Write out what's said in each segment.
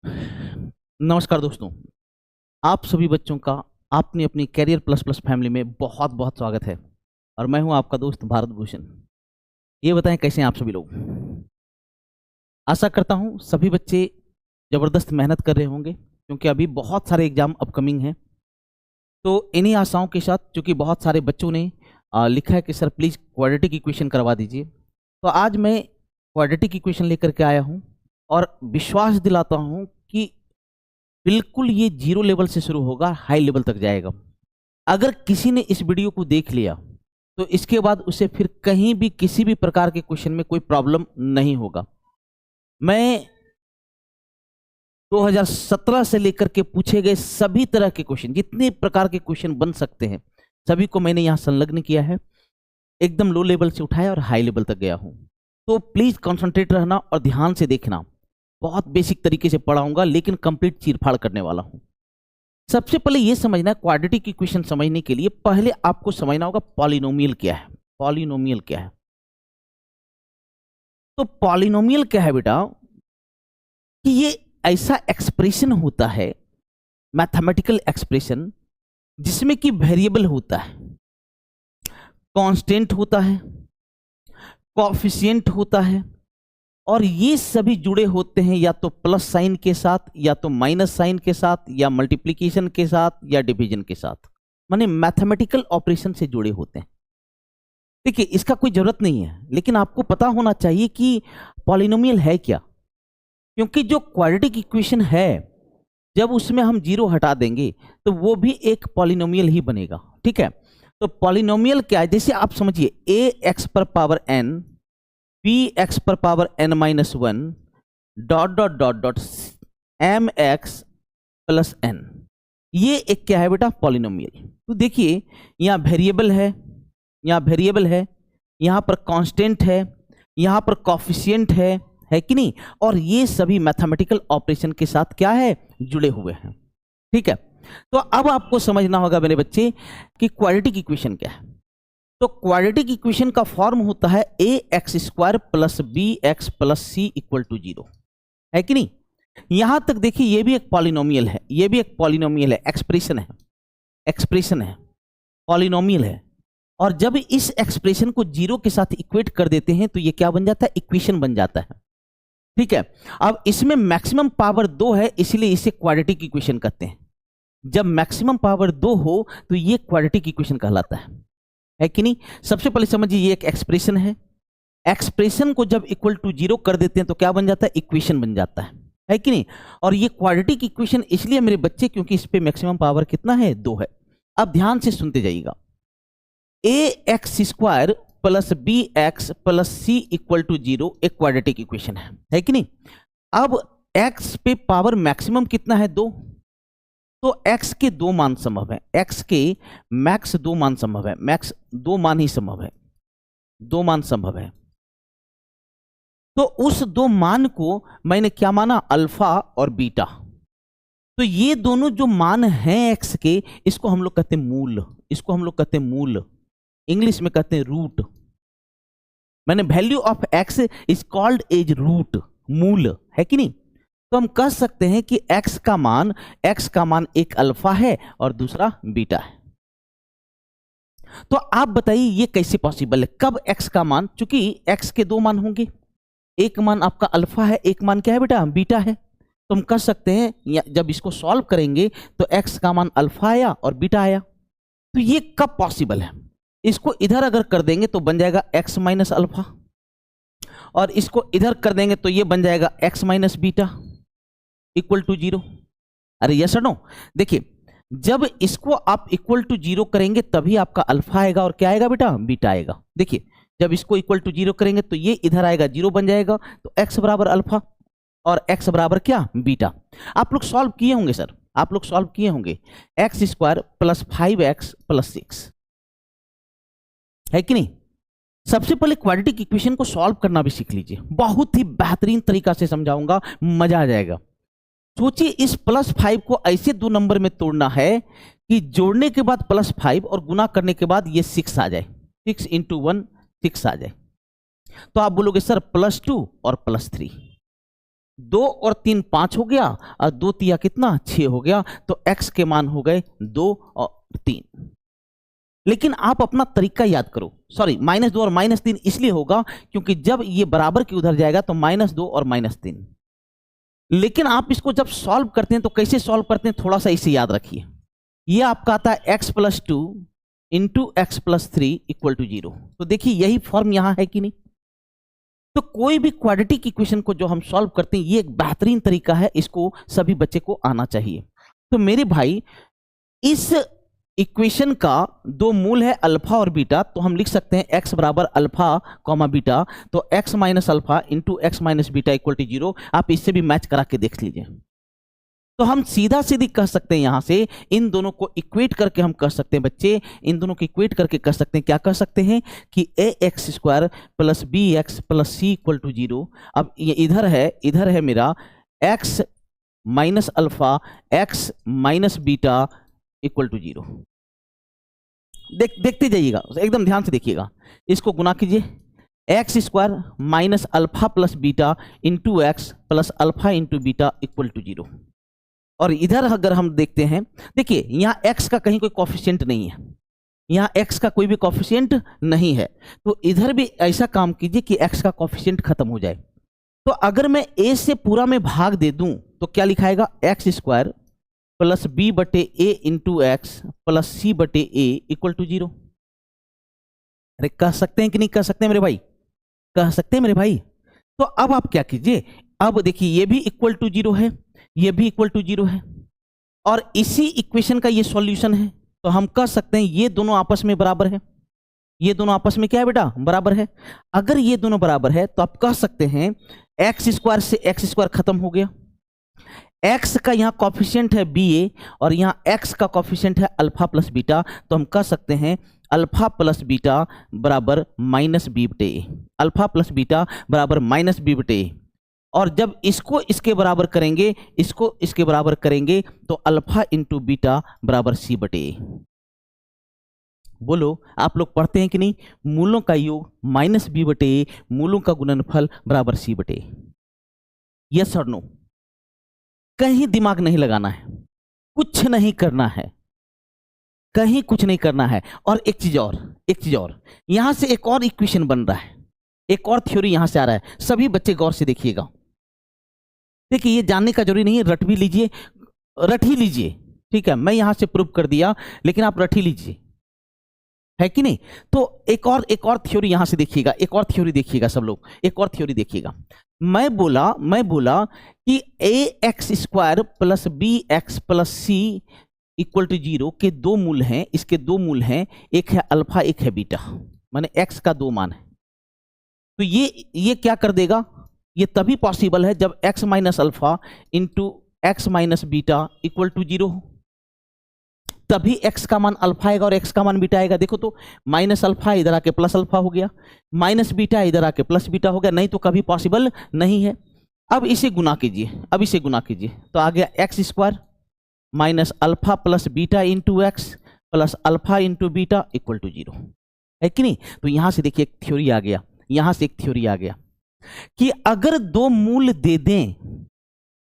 नमस्कार दोस्तों, आप सभी बच्चों का आपने अपनी कैरियर प्लस प्लस फैमिली में बहुत बहुत स्वागत है। और मैं हूं आपका दोस्त भारत भूषण। ये बताएं कैसे हैं आप सभी लोग। आशा करता हूं सभी बच्चे ज़बरदस्त मेहनत कर रहे होंगे, क्योंकि अभी बहुत सारे एग्जाम अपकमिंग हैं। तो इन्हीं आशाओं के साथ, चूंकि बहुत सारे बच्चों ने लिखा है कि सर प्लीज़ क्वाड्रेटिक इक्वेशन करवा दीजिए, तो आज मैं क्वाड्रेटिक इक्वेशन लेकर के आया हूँ और विश्वास दिलाता हूँ कि बिल्कुल ये जीरो लेवल से शुरू होगा, हाई लेवल तक जाएगा। अगर किसी ने इस वीडियो को देख लिया तो इसके बाद उसे फिर कहीं भी किसी भी प्रकार के क्वेश्चन में कोई प्रॉब्लम नहीं होगा। मैं 2017 से लेकर के पूछे गए सभी तरह के क्वेश्चन, जितने प्रकार के क्वेश्चन बन सकते हैं, सभी को मैंने यहां संलग्न किया है। एकदम लो लेवल से उठाया और हाई लेवल तक गया हूं। तो प्लीज कंसंट्रेट रहना और ध्यान से देखना। बहुत बेसिक तरीके से पढ़ाऊंगा, लेकिन कंप्लीट चीरफाड़ करने वाला हूं। सबसे पहले यह समझना है, क्वाड्रेटिक इक्वेशन समझने के लिए पहले आपको समझना होगा पॉलिनोमियल क्या है। पॉलिनोमियल क्या है? तो पॉलिनोमियल क्या है बेटा, कि ये ऐसा एक्सप्रेशन होता है, मैथमेटिकल एक्सप्रेशन, जिसमें कि वेरिएबल होता है, कांस्टेंट होता है, कोएफिशिएंट होता है, और ये सभी जुड़े होते हैं या तो प्लस साइन के साथ, या तो माइनस साइन के साथ, या मल्टीप्लिकेशन के साथ, या डिवीजन के साथ। माने मैथमेटिकल ऑपरेशन से जुड़े होते हैं। देखिए, इसका कोई जरूरत नहीं है, लेकिन आपको पता होना चाहिए कि पॉलिनोमियल है क्या। क्योंकि जो क्वाड्रेटिक इक्वेशन है, जब उसमें हम जीरो हटा देंगे तो वो भी एक पॉलिनोमियल ही बनेगा। ठीक है, तो पॉलिनोमियल क्या है? जैसे आप समझिए, ए एक्स पर पावर एन, पी एक्स पर power N minus one, dot dot dot dot M X plus N. ये एक क्या है बेटा? पॉलिनोमियल। तो देखिए, यहाँ वेरिएबल है, यहाँ वेरिएबल है, यहाँ पर कांस्टेंट है, यहाँ पर कोएफिशिएंट है कि नहीं? और ये सभी मैथमेटिकल ऑपरेशन के साथ क्या है? जुड़े हुए हैं। ठीक है, तो अब आपको समझना होगा मेरे बच्चे कि क्वाड्रेटिक इक्वेशन क्या है। तो क्वाड्रेटिक इक्वेशन का फॉर्म होता है A X square plus B X plus C equal to zero, है कि नहीं? यहां तक देखिए, ये भी एक पॉलिनोमियल है, ये भी एक पॉलिनोमियल है, एक्सप्रेशन है, एक्सप्रेशन है, पॉलिनोमियल है। और जब इस एक्सप्रेशन को जीरो के साथ इक्वेट कर देते हैं तो ये क्या बन जाता है? इक्वेशन बन जाता है। ठीक है, अब इसमें मैक्सिमम पावर दो है, इसलिए इसे क्वाड्रेटिक इक्वेशन कहते हैं। जब मैक्सिमम पावर दो हो तो ये क्वाड्रेटिक इक्वेशन कहलाता है कि नहीं? सबसे पहले समझिए, ये एक एक्सप्रेशन है। एक्सप्रेशन को जब इक्वल टू जीरो कर देते हैं तो क्या बन जाता है? इक्वेशन बन जाता है कि नहीं? और ये क्वाड्रेटिक इक्वेशन इसलिए मेरे बच्चे, क्योंकि इस पे मैक्सिमम पावर कितना है? दो है। अब ध्यान से सुनते जाइएगा, A X square plus B X plus C equal to zero एक क्वाड्रेटिक इक्वेशन है कि नहीं? अब एक्स पे पावर मैक्सिमम कितना है? दो। तो x के दो मान संभव है, x के मैक्स दो मान संभव है, मैक्स दो मान ही संभव है, दो मान संभव है। तो उस दो मान को मैंने क्या माना? अल्फा और बीटा। तो ये दोनों जो मान हैं x के, इसको हम लोग कहते हैं मूल, इसको हम लोग कहते हैं मूल, इंग्लिश में कहते हैं रूट। मैंने value of x is called as root, मूल, है कि नहीं? तो हम कह सकते हैं कि x का मान एक अल्फा है और दूसरा बीटा है। तो आप बताइए ये कैसे पॉसिबल है? कब x का मान, चूंकि x के दो मान होंगे, एक मान आपका अल्फा है, एक मान क्या है बेटा? बीटा है। तो हम कह सकते हैं जब इसको सॉल्व करेंगे तो x का मान अल्फा आया और बीटा आया। तो ये कब पॉसिबल है? इसको इधर अगर कर देंगे तो बन जाएगा x माइनस अल्फा, और इसको इधर कर देंगे तो ये बन जाएगा x minus beta equal to zero. अरे यस और नो? देखिए, जब इसको आप इक्वल टू जीरो करेंगे तभी आपका अल्फा आएगा और क्या आएगा बेटा? बीटा आएगा। देखिए, जब इसको इक्वल टू जीरो करेंगे तो ये इधर आएगा, जीरो बन जाएगा, तो x बराबर अल्फा और x बराबर क्या? बीटा। आप लोग सॉल्व किए होंगे सर, आप लोग सॉल्व किए होंगे, x square plus 5x plus 6, है कि नहीं? सबसे पहले क्वाड्रेटिक इक्वेशन को सॉल्व करना भी सीख लीजिए, बहुत ही बेहतरीन तरीका से समझाऊंगा, मजा आ जाएगा। सोचिए, इस प्लस 5 को ऐसे दो नंबर में तोड़ना है कि जोड़ने के बाद प्लस 5 और गुना करने के बाद ये 6 आ जाए, 6 इंटू 1 6 आ जाए। तो आप बोलोगे सर +2 और +3, 2 और 3 5 हो गया, और 2 तिया कितना 6 हो गया, तो x के मान हो गए 2 और 3। लेकिन आप अपना तरीका याद करो, सॉरी -2 और -3 इसलिए होगा क्योंकि जब ये बराबर के उधर जाएगा तो -2 और -3। लेकिन आप इसको जब सॉल्व करते हैं तो कैसे सॉल्व करते हैं, थोड़ा सा इसे याद रखिए। ये आपका आता है x+2 into x+3 equal to 0। तो देखिए यही फॉर्म यहां है कि नहीं। तो कोई भी क्वाड्रेटिक इक्वेशन को जो हम सॉल्व करते हैं, ये एक बेहतरीन तरीका है, इसको सभी बच्चे को आना चाहिए। तो मेरे भाई इस इक्वेशन का दो मूल है अल्फा और बीटा, तो हम लिख सकते हैं x बराबर अल्फा कॉमा बीटा, तो x minus alpha into x minus beta equal to 0। आप इससे भी मैच करा के देख लीजिए। तो हम सीधा सीधी कह सकते हैं, यहां से इन दोनों को इक्वेट करके हम कह सकते हैं बच्चे, इन दोनों को इक्वेट करके कह सकते हैं, क्या कह सकते हैं कि ax square plus bx plus c equal to 0। अब ये इधर है मेरा x minus alpha x minus beta equal to 0। देखते जाइएगा, एकदम ध्यान से देखिएगा, इसको गुना कीजिए, X square minus alpha plus beta into X plus alpha into beta equal to 0। और इधर अगर हम देखते हैं, देखिए यहाँ x का कहीं कोई कॉफिशिएंट नहीं है, यहाँ x का कोई भी कॉफिशिएंट नहीं है, तो इधर भी ऐसा काम कीजिए कि x का कॉफिशिएंट खत्म हो जाए। तो अगर मैं a से पूरा में भाग दे दूं तो क्या लिखाएगा, एक्स स्क्वायर प्लस बी बटे ए इंटू एक्स प्लस सी बटे ए इक्वल टू 0। अरे कह सकते हैं कि नहीं कह सकते मेरे भाई, कह सकते हैं मेरे भाई। तो अब आप क्या कीजिए, अब देखिए ये भी इक्वल टू 0 है, ये भी इक्वल टू 0 है, और इसी इक्वेशन का ये सॉल्यूशन है। तो हम कह सकते हैं ये दोनों आपस में बराबर है, ये दोनों आपस में क्या है बेटा, बराबर है। अगर ये दोनों बराबर है तो आप कह सकते हैं एक्स स्क्वायर से एक्स स्क्वायर खत्म हो गया, x का यहाँ कॉफिशिएंट है ba और यहाँ x का कॉफिशिएंट है अल्फा प्लस बीटा, तो हम कह सकते हैं अल्फा प्लस बीटा बराबर माइनस बी बटे ए, अल्फा प्लस बीटा बराबर माइनस बी बटे ए। और जब इसको इसके बराबर करेंगे, इसको इसके बराबर करेंगे, तो अल्फा इंटू बीटा बराबर सी बटे ए। बोलो आप लोग पढ़ते हैं कि नहीं, मूलों का योग माइनस बी बटे ए, मूलों का गुणनफल बराबर सी बटे ए। यस और नो, कहीं दिमाग नहीं लगाना है, कुछ नहीं करना है, कहीं कुछ नहीं करना है। और एक चीज और, यहां से एक और इक्वेशन बन रहा है, एक और थ्योरी यहां से आ रहा है। सभी बच्चे गौर से देखिएगा, देखिए ये जानने का जरूरी नहीं है, रट भी लीजिए, रट ही लीजिए, ठीक है। मैं यहां से प्रूव कर दिया, लेकिन आप रट ही लीजिए, है कि नहीं। तो एक और थ्योरी यहां से देखिएगा, एक और थ्योरी देखिएगा सब लोग, एक और थ्योरी देखिएगा। मैं बोला कि A X square plus B X plus C equal to 0 के दो मूल हैं, इसके दो मूल हैं, एक है अल्फा एक है बीटा, माने एक्स का दो मान है। तो ये क्या कर देगा, ये तभी पॉसिबल है जब X minus alpha into X minus beta equal to 0 हो, तभी x का मान अल्फा आएगा और x का मान बीटा आएगा। देखो तो माइनस अल्फा इधर आके प्लस अल्फा हो गया, माइनस बीटा इधर आके प्लस बीटा हो गया, नहीं तो कभी पॉसिबल नहीं है। अब इसे गुना कीजिए, अब इसे गुना कीजिए, तो आ गया X square minus alpha plus beta into X plus alpha into beta equal to 0, है कि नहीं। तो यहां से देखिए एक थ्योरी आ गया, यहां से एक थ्योरी आ गया कि अगर दो मूल दे दें,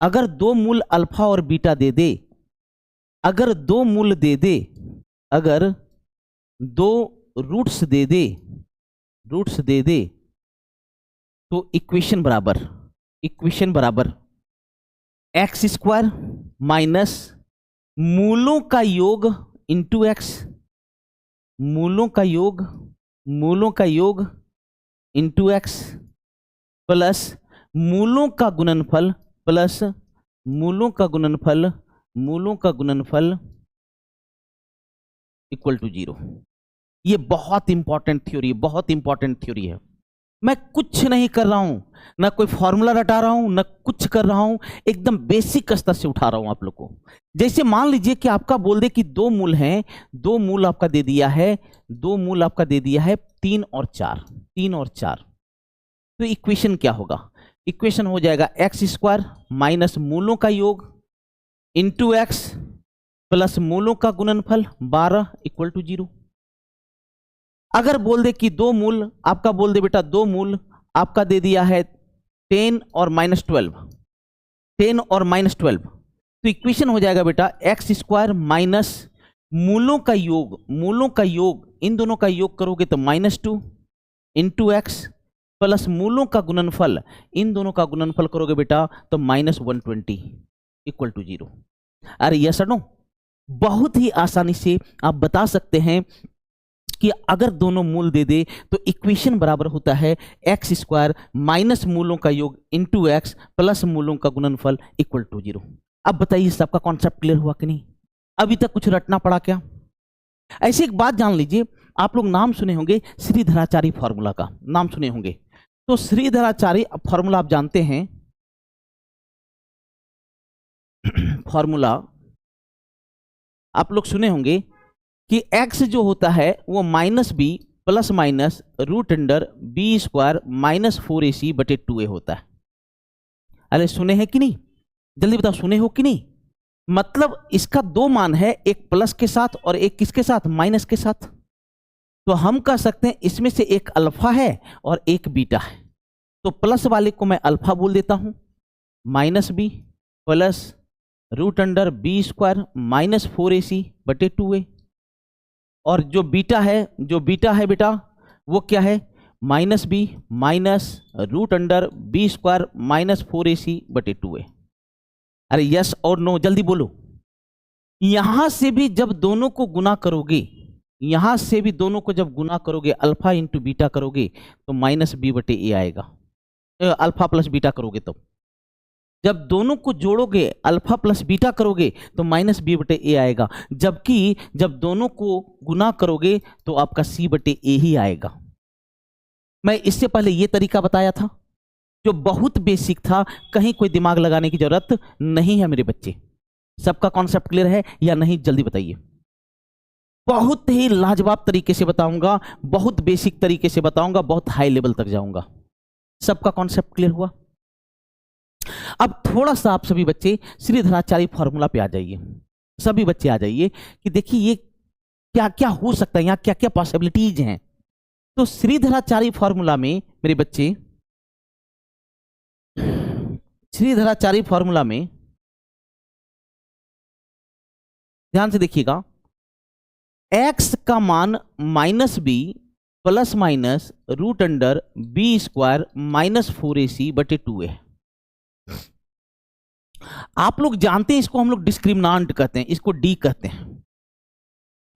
अगर दो मूल अल्फा और बीटा दे दे, अगर दो मूल दे दे, अगर दो रूट्स दे दे, तो इक्वेशन बराबर एक्स स्क्वायर माइनस मूलों का योग इंटू एक्स, मूलों का योग इंटू एक्स प्लस मूलों का गुणनफल इक्वल टू 0। ये बहुत इंपॉर्टेंट थ्योरी है। मैं कुछ नहीं कर रहा हूं, ना कोई फॉर्मूला रटा रहा हूं, ना कुछ कर रहा हूं, एकदम बेसिक स्तर से उठा रहा हूं आप लोग को। जैसे मान लीजिए कि आपका बोल दे कि दो मूल हैं, दो मूल आपका दे दिया है 3 और 4, तो इक्वेशन क्या होगा, इक्वेशन हो जाएगा एक्स स्क्वायर माइनस मूलों का योग इंटू एक्स प्लस मूलों का गुणनफल 12 इक्वल टू 0। अगर बोल दे कि दो मूल आपका, बोल दे बेटा दो मूल आपका दे दिया है 10 और -12, 10 और -12, तो इक्वेशन हो जाएगा बेटा एक्स स्क्वायर माइनस मूलों का योग, इन दोनों का योग करोगे तो -2 इंटू एक्स प्लस मूलों का गुणनफल, इन दोनों का गुणनफल करोगे बेटा तो -120 इक्वल टू 0। अरे यस और नो? बहुत ही आसानी से आप बता सकते हैं कि अगर दोनों मूल दे दे तो इक्वेशन बराबर होता है एक्स स्क्वायर माइनस मूलों का योग इंटू एक्स प्लस मूलों का गुणनफल इक्वल टू 0। अब बताइए सबका कॉन्सेप्ट क्लियर हुआ कि नहीं? अभी तक कुछ रटना पड़ा क्या? ऐसे एक बात जान लीजिए, आप लोग नाम सुने होंगे श्रीधराचार्य फॉर्मूला का, नाम सुने होंगे। तो श्रीधराचार्य फॉर्मूला आप जानते हैं, फॉर्मूला आप लोग सुने होंगे कि x जो होता है वो -b plus minus root under B square minus 4ac बटे 2a होता है। अरे सुने हैं कि नहीं? जल्दी बताओ, सुने हो कि नहीं? मतलब इसका दो मान है, एक प्लस के साथ और एक किसके साथ? माइनस के साथ। तो हम कह सकते हैं इसमें से एक अल्फा है और एक बीटा है। तो प्लस वाले को मैं अल्फा बोल देता हूं, -b plus root under B square minus 4ac बटे 2a। और जो बीटा है बेटा वो क्या है? -b minus root under B square minus 4ac बटे 2a। अरे यस और नो जल्दी बोलो। यहां से भी जब दोनों को गुना करोगे, यहां से भी दोनों को जब गुना करोगे, अल्फा इंटू बीटा करोगे तो -b बटे a आएगा। अल्फा प्लस बीटा करोगे तो जब दोनों को जोड़ोगे, अल्फा प्लस बीटा करोगे तो -b बटे a आएगा। जबकि जब दोनों को गुना करोगे तो आपका c बटे a ही आएगा। मैं इससे पहले ये तरीका बताया था जो बहुत बेसिक था, कहीं कोई दिमाग लगाने की जरूरत नहीं है मेरे बच्चे। सबका कॉन्सेप्ट क्लियर है या नहीं? जल्दी बताइए। बहुत ही लाजवाब तरीके से बताऊंगा, बहुत बेसिक तरीके से बताऊंगा, बहुत हाई लेवल तक जाऊंगा। सबका कॉन्सेप्ट क्लियर हुआ? अब थोड़ा सा आप सभी बच्चे श्रीधराचार्य फॉर्मूला पे आ जाइए, सभी बच्चे आ जाइए कि देखिए ये क्या क्या हो सकता है, यहां क्या क्या पॉसिबिलिटीज हैं। तो श्रीधराचार्य फॉर्मूला में मेरे बच्चे, श्रीधराचार्य फॉर्मूला में ध्यान से देखिएगा, x का मान -b plus minus root under B square minus 4ac बटे 2a। आप लोग जानते हैं इसको हम लोग डिस्क्रिमिनांट कहते हैं, इसको डी कहते हैं।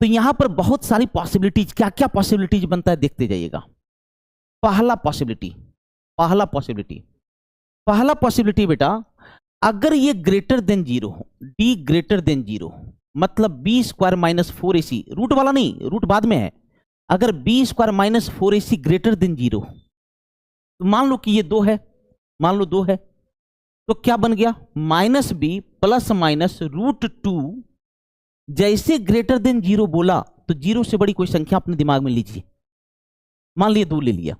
तो यहां पर बहुत सारी पॉसिबिलिटीज, क्या क्या पॉसिबिलिटीज बनता है देखते जाइएगा। पहला पॉसिबिलिटी बेटा, अगर ये ग्रेटर देन 0 हो, डी ग्रेटर देन 0 मतलब B square minus 4ac, root वाला नहीं, रूट बाद में है। अगर B square minus 4ac greater than 0, तो मान लो कि ये 2 है, मान लो 2 है, तो क्या बन गया? -b plus minus root 2। जैसे ग्रेटर देन 0 बोला तो 0 से बड़ी कोई संख्या अपने दिमाग में लीजिए। मान लिया 2 ले लिया,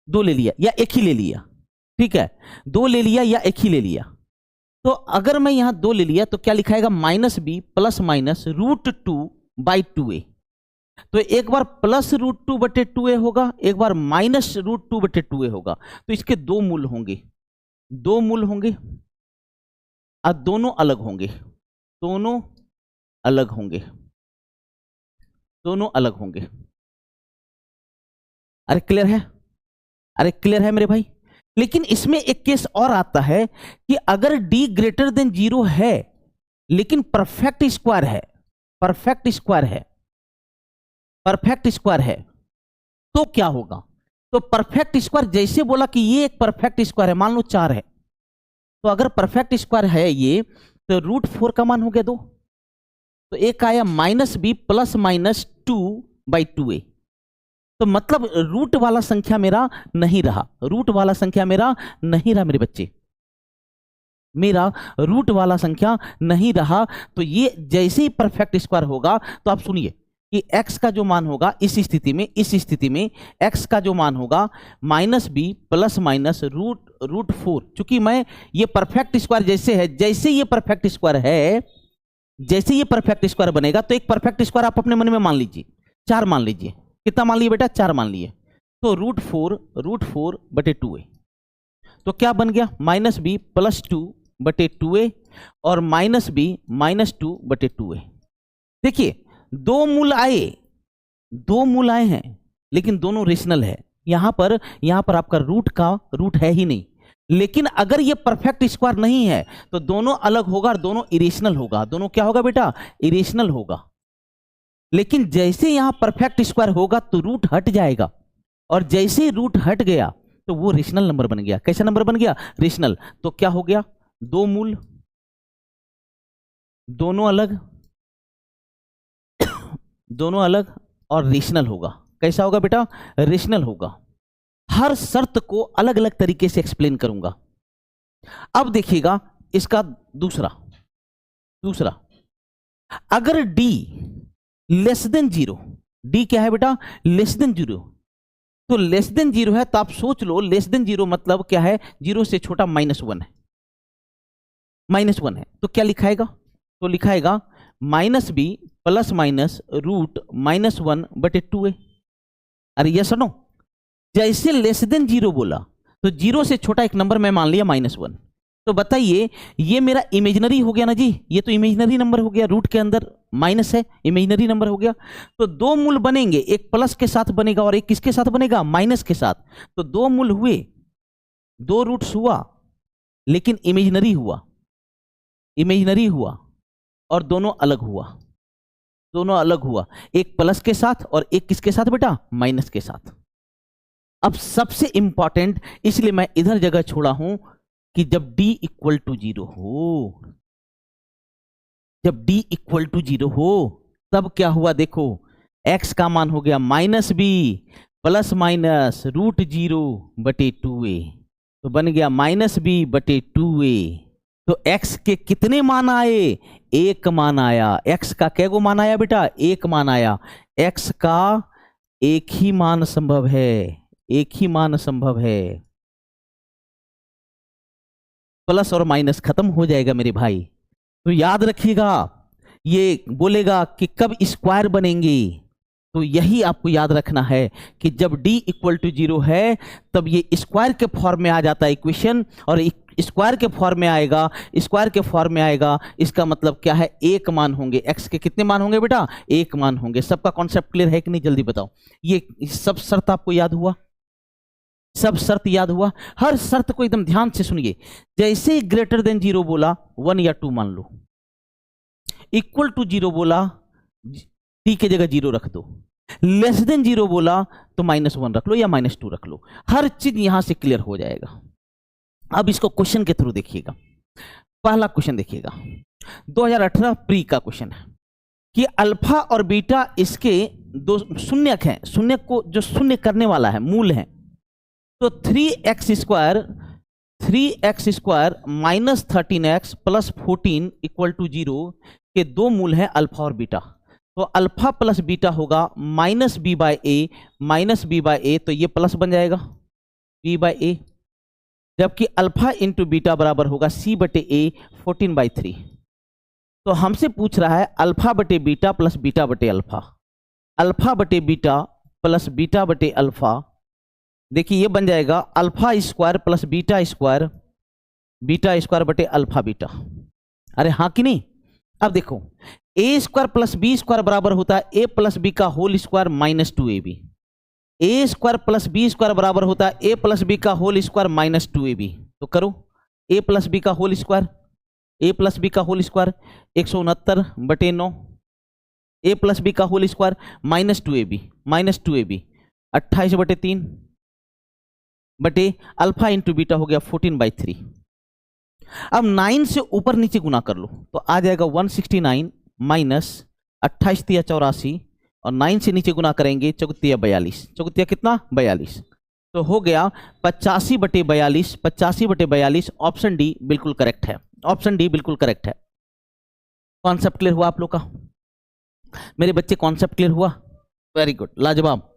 2 ले लिया या एक ही ले लिया, ठीक है, 2 ले लिया या एक ही ले लिया। तो अगर मैं यहां 2 ले लिया तो क्या लिखाएगा? -b plus minus root 2 by 2a। तो एक बार प्लस रूट 2 बटे 2a होगा, एक बार माइनस रूट 2 बटे 2a होगा। तो इसके दो मूल होंगे, और दोनों अलग होंगे, दोनों अलग होंगे। अरे क्लियर है मेरे भाई? लेकिन इसमें एक केस और आता है कि अगर d ग्रेटर देन 0 है लेकिन परफेक्ट स्क्वायर है, तो क्या होगा? तो परफेक्ट स्क्वायर जैसे बोला कि ये एक परफेक्ट स्क्वायर है, मान लो 4 है, तो अगर परफेक्ट स्क्वायर है ये, तो रूट 4 का मान हो गया 2, तो एक आया -b plus minus 2 by 2a। तो मतलब रूट वाला संख्या मेरा नहीं रहा, मेरे बच्चे, मेरा रूट वाला संख्या नहीं रहा। तो ये जैसे ही परफेक्ट स्क्वायर होगा तो आप सुनिए कि x का जो मान होगा इस स्थिति में x का जो मान होगा -b प्लस माइनस रूट 4। चूंकि मैं ये परफेक्ट स्क्वायर जैसे है, जैसे ये परफेक्ट स्क्वायर बनेगा तो एक परफेक्ट स्क्वायर आप अपने मन में मान लीजिए, 4 मान लीजिए। कितना मान लिए बेटा? 4 मान लिए। तो रूट 4 बटे 2a। तो क्या बन गया? -b प्लस 2 बटे 2a और माइनस b -2 बटे 2a। देखिए दो मूल आए हैं लेकिन दोनों रेशनल है। यहां पर आपका रूट है ही नहीं। लेकिन अगर ये परफेक्ट स्क्वायर नहीं है तो दोनों अलग होगा और दोनों इरेशनल होगा। दोनों क्या होगा बेटा? इरेशनल होगा। लेकिन जैसे यहां परफेक्ट स्क्वायर होगा तो रूट हट जाएगा, और जैसे रूट हट गया तो वो रेशनल नंबर बन गया। कैसा नंबर बन गया? रेशनल। तो क्या हो गया? दो मूल दोनों अलग और रेशनल होगा। कैसा होगा बेटा? रेशनल होगा। हर शर्त को अलग अलग तरीके से एक्सप्लेन करूंगा। अब देखिएगा इसका दूसरा, अगर d लेस देन 0, d क्या है बेटा? Less than 0। तो लेस देन 0 है तो आप सोच लो लेस देन 0 मतलब क्या है? 0 से छोटा -1 है। -1 है तो क्या लिखाएगा? तो लिखाएगा -b प्लस माइनस रूट -1 बटे 2a। अरे यस और नो? जैसे लेस देन 0 बोला तो 0 से छोटा एक नंबर मैं मान लिया -1। तो बताइए ये मेरा इमेजिनरी हो गया ना जी? ये तो इमेजिनरी नंबर हो गया, रूट के अंदर माइनस है, इमेजिनरी नंबर हो गया। तो दो मूल बनेंगे, एक प्लस के साथ बनेगा और एक किसके साथ बनेगा? माइनस के साथ। तो दो मूल हुए, दो रूट्स हुआ, लेकिन इमेजिनरी हुआ और दोनों अलग हुआ। एक प्लस के साथ और एक किसके साथ बेटा? माइनस के साथ। अब सबसे इंपॉर्टेंट, इसलिए मैं इधर जगह छोड़ा हूं कि जब d इक्वल टू 0 हो, तब क्या हुआ देखो, x का मान हो गया -b प्लस माइनस रूट 0 बटे 2a। तो बन गया -b बटे 2a। तो x के कितने मान आए? एक मान आया। x का कैगो मान आया बेटा? एक मान आया। x का एक ही मान संभव है। प्लस और माइनस खत्म हो जाएगा मेरे भाई। तो याद रखिएगा, ये बोलेगा कि कब स्क्वायर बनेंगे, तो यही आपको याद रखना है कि जब d इक्वल टू 0 है तब ये स्क्वायर के फॉर्म में आ जाता है इक्वेशन, और स्क्वायर के फॉर्म में आएगा। इसका मतलब क्या है? एक मान होंगे। x के कितने मान होंगे बेटा? एक मान होंगे। सबका कॉन्सेप्ट क्लियर है कि नहीं? जल्दी बताओ। ये सब शर्त आपको याद हुआ? सब शर्त याद हुआ? हर शर्त को एकदम ध्यान से सुनिए। जैसे ग्रेटर देन 0 बोला 1 या 2 मान लो, इक्वल टू 0 बोला t के जगह 0 रख दो, लेस देन 0 बोला तो -1 रख लो या -2 रख लो। हर चीज यहां से क्लियर हो जाएगा। अब इसको क्वेश्चन के थ्रू देखिएगा। पहला क्वेश्चन देखिएगा, 2018 प्री का क्वेश्चन है कि अल्फा और बीटा इसके दो शून्यक हैं। शून्यक को जो शून्य करने वाला है मूल है, तो 3x square minus 13x plus 14 equal to 0 के दो मूल हैं अल्फा और बीटा। तो अल्फा प्लस बीटा होगा -b बाय a, तो ये प्लस बन जाएगा b बाय a, जबकि अल्फा इंटू बीटा बराबर होगा c बटे a 14/3। तो हमसे पूछ रहा है अल्फा बटे बीटा प्लस बीटा बटे अल्फा, अल्फा बटे बीटा प्लस बीटा बटे अल्फा। देखिए ये बन जाएगा alpha square plus beta square बटे अल्फा बीटा। अरे हाँ कि नहीं? अब देखो a square plus B square बराबर होता है a प्लस बी का whole square -2ab। a square plus B square बराबर होता है a प्लस बी का होल स्क्वायर -2ab। तो करो a प्लस बी का होल स्क्वायर 169 बटे 9, a प्लस बी का होल स्क्वायर -2ab 28 बटे 3 बटे अल्फा इंटू बीटा हो गया 14/3। अब 9 से ऊपर नीचे गुना कर लो तो आ जाएगा 169 माइनस 28 तिया 84, और 9 से नीचे गुना करेंगे 4 42, 4 कितना 42, तो हो गया 85 बटे 42। ऑप्शन डी बिल्कुल करेक्ट है। कॉन्सेप्ट क्लियर हुआ आप लोग का? मेरे बच्चे कॉन्सेप्ट क्लियर हुआ? वेरी गुड, लाजवाब।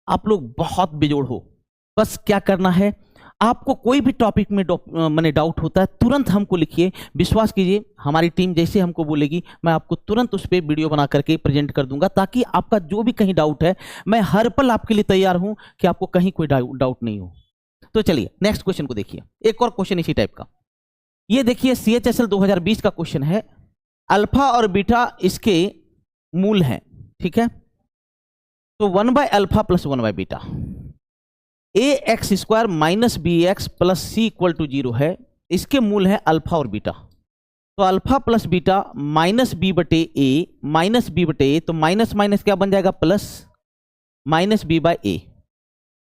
आप लोग बहुत बेजोड़ हो। बस क्या करना है, आपको कोई भी टॉपिक में मैंने डाउट होता है तुरंत हमको लिखिए। विश्वास कीजिए हमारी टीम जैसे हमको बोलेगी मैं आपको तुरंत उस पर वीडियो बना करके प्रेजेंट कर दूंगा, ताकि आपका जो भी कहीं डाउट है मैं हर पल आपके लिए तैयार हूं कि आपको कहीं कोई डाउट नहीं हो। तो चलिए नेक्स्ट क्वेश्चन को देखिए। एक और क्वेश्चन इसी टाइप का, ये देखिए CHSL 2020 का क्वेश्चन है, अल्फा और बीटा इसके मूल हैं, ठीक है। तो 1/α + 1/β, ax² - bx + c = 0 है, इसके मूल है अल्फा और बीटा। तो alpha plus beta -b/a -b/a, तो माइनस माइनस क्या बन जाएगा, प्लस -b/a,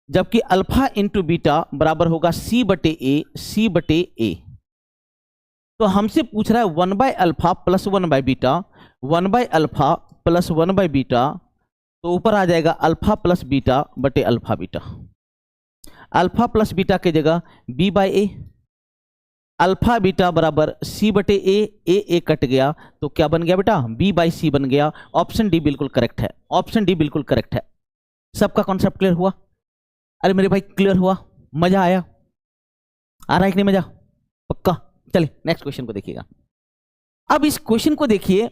जबकि अल्फा इंटू बीटा बराबर होगा c/a c/a। तो हमसे पूछ रहा है 1/α + 1/β, 1/α + 1/β, तो ऊपर आ जाएगा अल्फा प्लस बीटा बटे alpha beta. Alpha plus beta की जगह b/a, अल्फा बीटा बराबर c/a, a कट गया तो क्या बन गया बेटा, b/c बन गया। ऑप्शन डी बिल्कुल करेक्ट है, ऑप्शन डी बिल्कुल करेक्ट है। सबका कॉन्सेप्ट क्लियर हुआ? अरे मेरे भाई क्लियर हुआ? मजा आया? आ रहा है कि नहीं मजा? पक्का? चलिए नेक्स्ट क्वेश्चन को देखिएगा। अब इस क्वेश्चन को देखिए,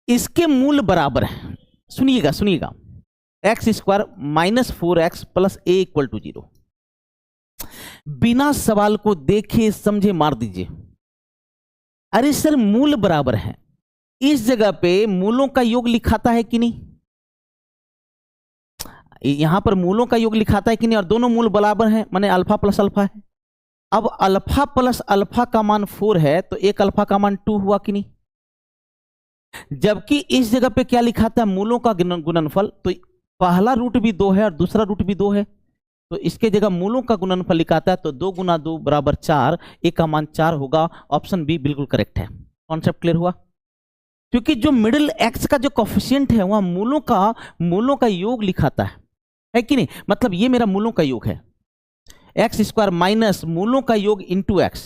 इसके मूल बराबर है, सुनिएगा सुनिएगा, x² - 4x + a = 0। बिना सवाल को देखे समझे मार दीजिए। अरे सर मूल बराबर है, इस जगह पे मूलों का योग लिखाता है कि नहीं? यहां पर मूलों का योग लिखाता है कि नहीं? और दोनों मूल बराबर हैं, माने अल्फा प्लस अल्फा है। अब अल्फा प्लस अल्फा का मान 4 है, तो एक अल्फा का मान 2 हुआ कि नहीं? जबकि इस जगह पे क्या लिखाता है, मूलों का गुणनफल, तो पहला रूट भी 2 है और दूसरा रूट भी 2 है, तो इसके जगह मूलों का गुणनफल लिखाता है, तो 2 × 2 = 4, ए का मान 4 होगा। ऑप्शन बी बिल्कुल करेक्ट है। कॉन्सेप्ट क्लियर हुआ? क्योंकि जो मिडिल एक्स का जो कोफिशिएंट है वहां मूलों का योग लिखाता है कि नहीं? मतलब ये मेरा मूलों का योग है, x² माइनस मूलों का योग इंटू एक्स,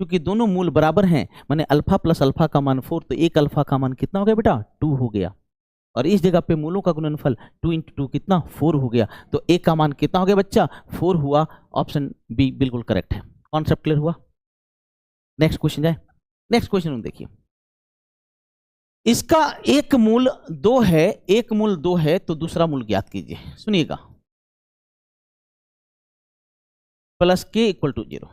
क्योंकि दोनों मूल बराबर हैं, माने अल्फा प्लस अल्फा का मान 4, तो एक अल्फा का मान कितना हो गया बेटा, 2 हो गया। और इस जगह पे मूलों का गुणनफल 2 × 2 कितना, 4 हो गया, तो ए का मान कितना हो गया बच्चा, 4 हुआ। ऑप्शन बी बिल्कुल करेक्ट है। कॉन्सेप्ट क्लियर हुआ? नेक्स्ट क्वेश्चन जाए। नेक्स्ट क्वेश्चन देखिए, इसका एक मूल 2 है, एक मूल 2 है, तो दूसरा मूल ज्ञात कीजिए। सुनिएगा, +k = 0।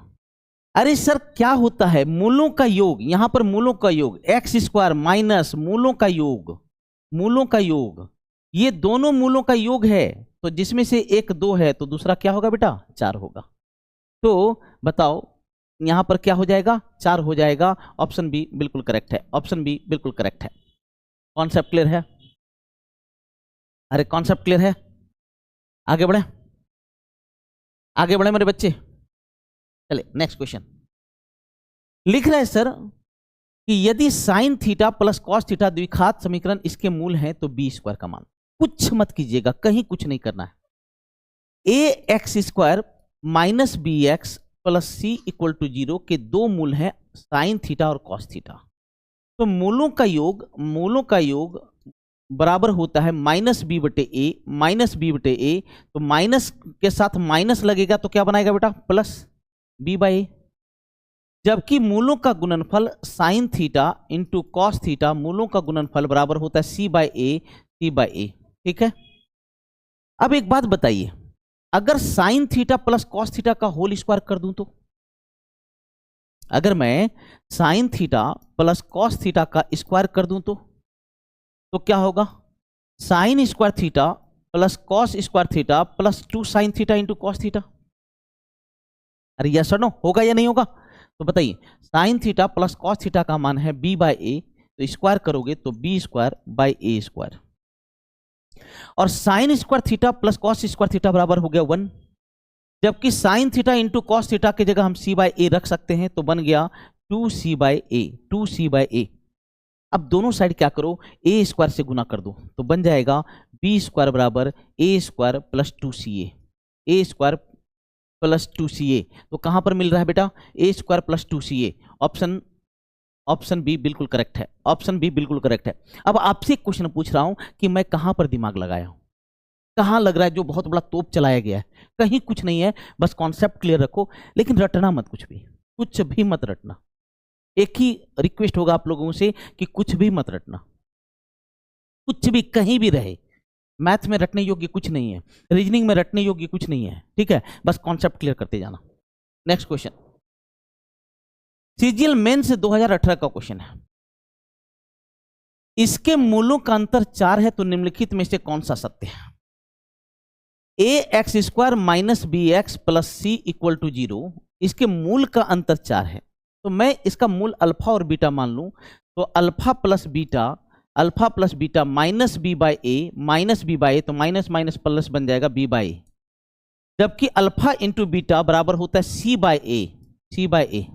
अरे सर क्या होता है, मूलों का योग, यहां पर मूलों का योग x² माइनस मूलों का योग, मूलों का योग, ये दोनों मूलों का योग है, तो जिसमें से एक 2 है तो दूसरा क्या होगा बेटा, 4 होगा। तो बताओ यहां पर क्या हो जाएगा, 4 हो जाएगा। ऑप्शन बी बिल्कुल करेक्ट है, ऑप्शन बी बिल्कुल करेक्ट है। कॉन्सेप्ट क्लियर है? अरे कॉन्सेप्ट क्लियर है? आगे बढ़े, आगे बढ़े मेरे बच्चे। चले नेक्स्ट क्वेश्चन। लिख रहे हैं सर कि यदि sin theta plus cos theta द्विघात समीकरण इसके मूल हैं, तो b² का मान, कुछ मत कीजिएगा, कहीं कुछ नहीं करना है। ax² minus bx plus c = 0 के 2 मूल हैं, sin थीटा और cos थीटा। तो मूलों का योग बराबर होता है -b/a माइनस b/a, तो माइनस के साथ माइनस लगेगा तो क्या बनाएगा बेटा, प्लस b/a। जबकि मूलों का गुणनफल sin theta into cos theta, मूलों का गुणनफल बराबर होता है c/a। ठीक है। अब एक बात बताइए, अगर sin theta plus cos theta का होल स्क्वायर कर दूं तो, अगर मैं sin theta plus cos theta का स्क्वायर कर दूं तो क्या होगा, sin² theta plus cos² theta plus 2 sin theta into cos theta. अरे यस और नो, होगा या नहीं होगा? तो बताइए, sin theta plus cos theta का मान है b/a, तो स्क्वायर करोगे तो b²/a², और sin² theta plus cos² theta बराबर हो गया 1, जबकि sin theta into cos theta की जगह हम c/a रख सकते हैं, तो बन गया 2c/a। अब दोनों साइड क्या करो, a² से गुना कर दो, तो बन जाएगा b² बराबर a² plus 2ca, a² plus 2ca। तो कहां पर मिल रहा है बेटा, a² plus 2ca। Option B बिल्कुल करेक्ट है, ऑप्शन बी बिल्कुल करेक्ट है। अब आपसे एक क्वेश्चन पूछ रहा हूं कि मैं कहां पर दिमाग लगाया हूं, कहां लग रहा है जो बहुत बड़ा तोप चलाया गया है? कहीं कुछ नहीं है, बस कॉन्सेप्ट क्लियर रखो, लेकिन रटना मत, कुछ भी मत रटना। एक ही रिक्वेस्ट होगा आप लोगों से कि कुछ भी मत रटना, कुछ भी कहीं भी रहे। मैथ में रटने योग्य कुछ नहीं है, रीजनिंग में रटने योग्य कुछ नहीं है, ठीक है? बस कॉन्सेप्ट क्लियर करते जाना। नेक्स्ट क्वेश्चन, सीजीएल मेन से 2018 का क्वेश्चन है। इसके मूलों का अंतर 4 है, तो निम्नलिखित में से कौन सा सत्य है? A X square minus B X plus C equal to 0, इसके मूल का अंतर 4 है, तो मैं इसका मूल अल्फा और बीटा मान लूं, तो alpha plus beta minus B by A, तो माइनस माइनस प्लस बन जाएगा बी बाई ए, जबकि अल्फा इंटू बीटा बराबर होता है सी बाई ए,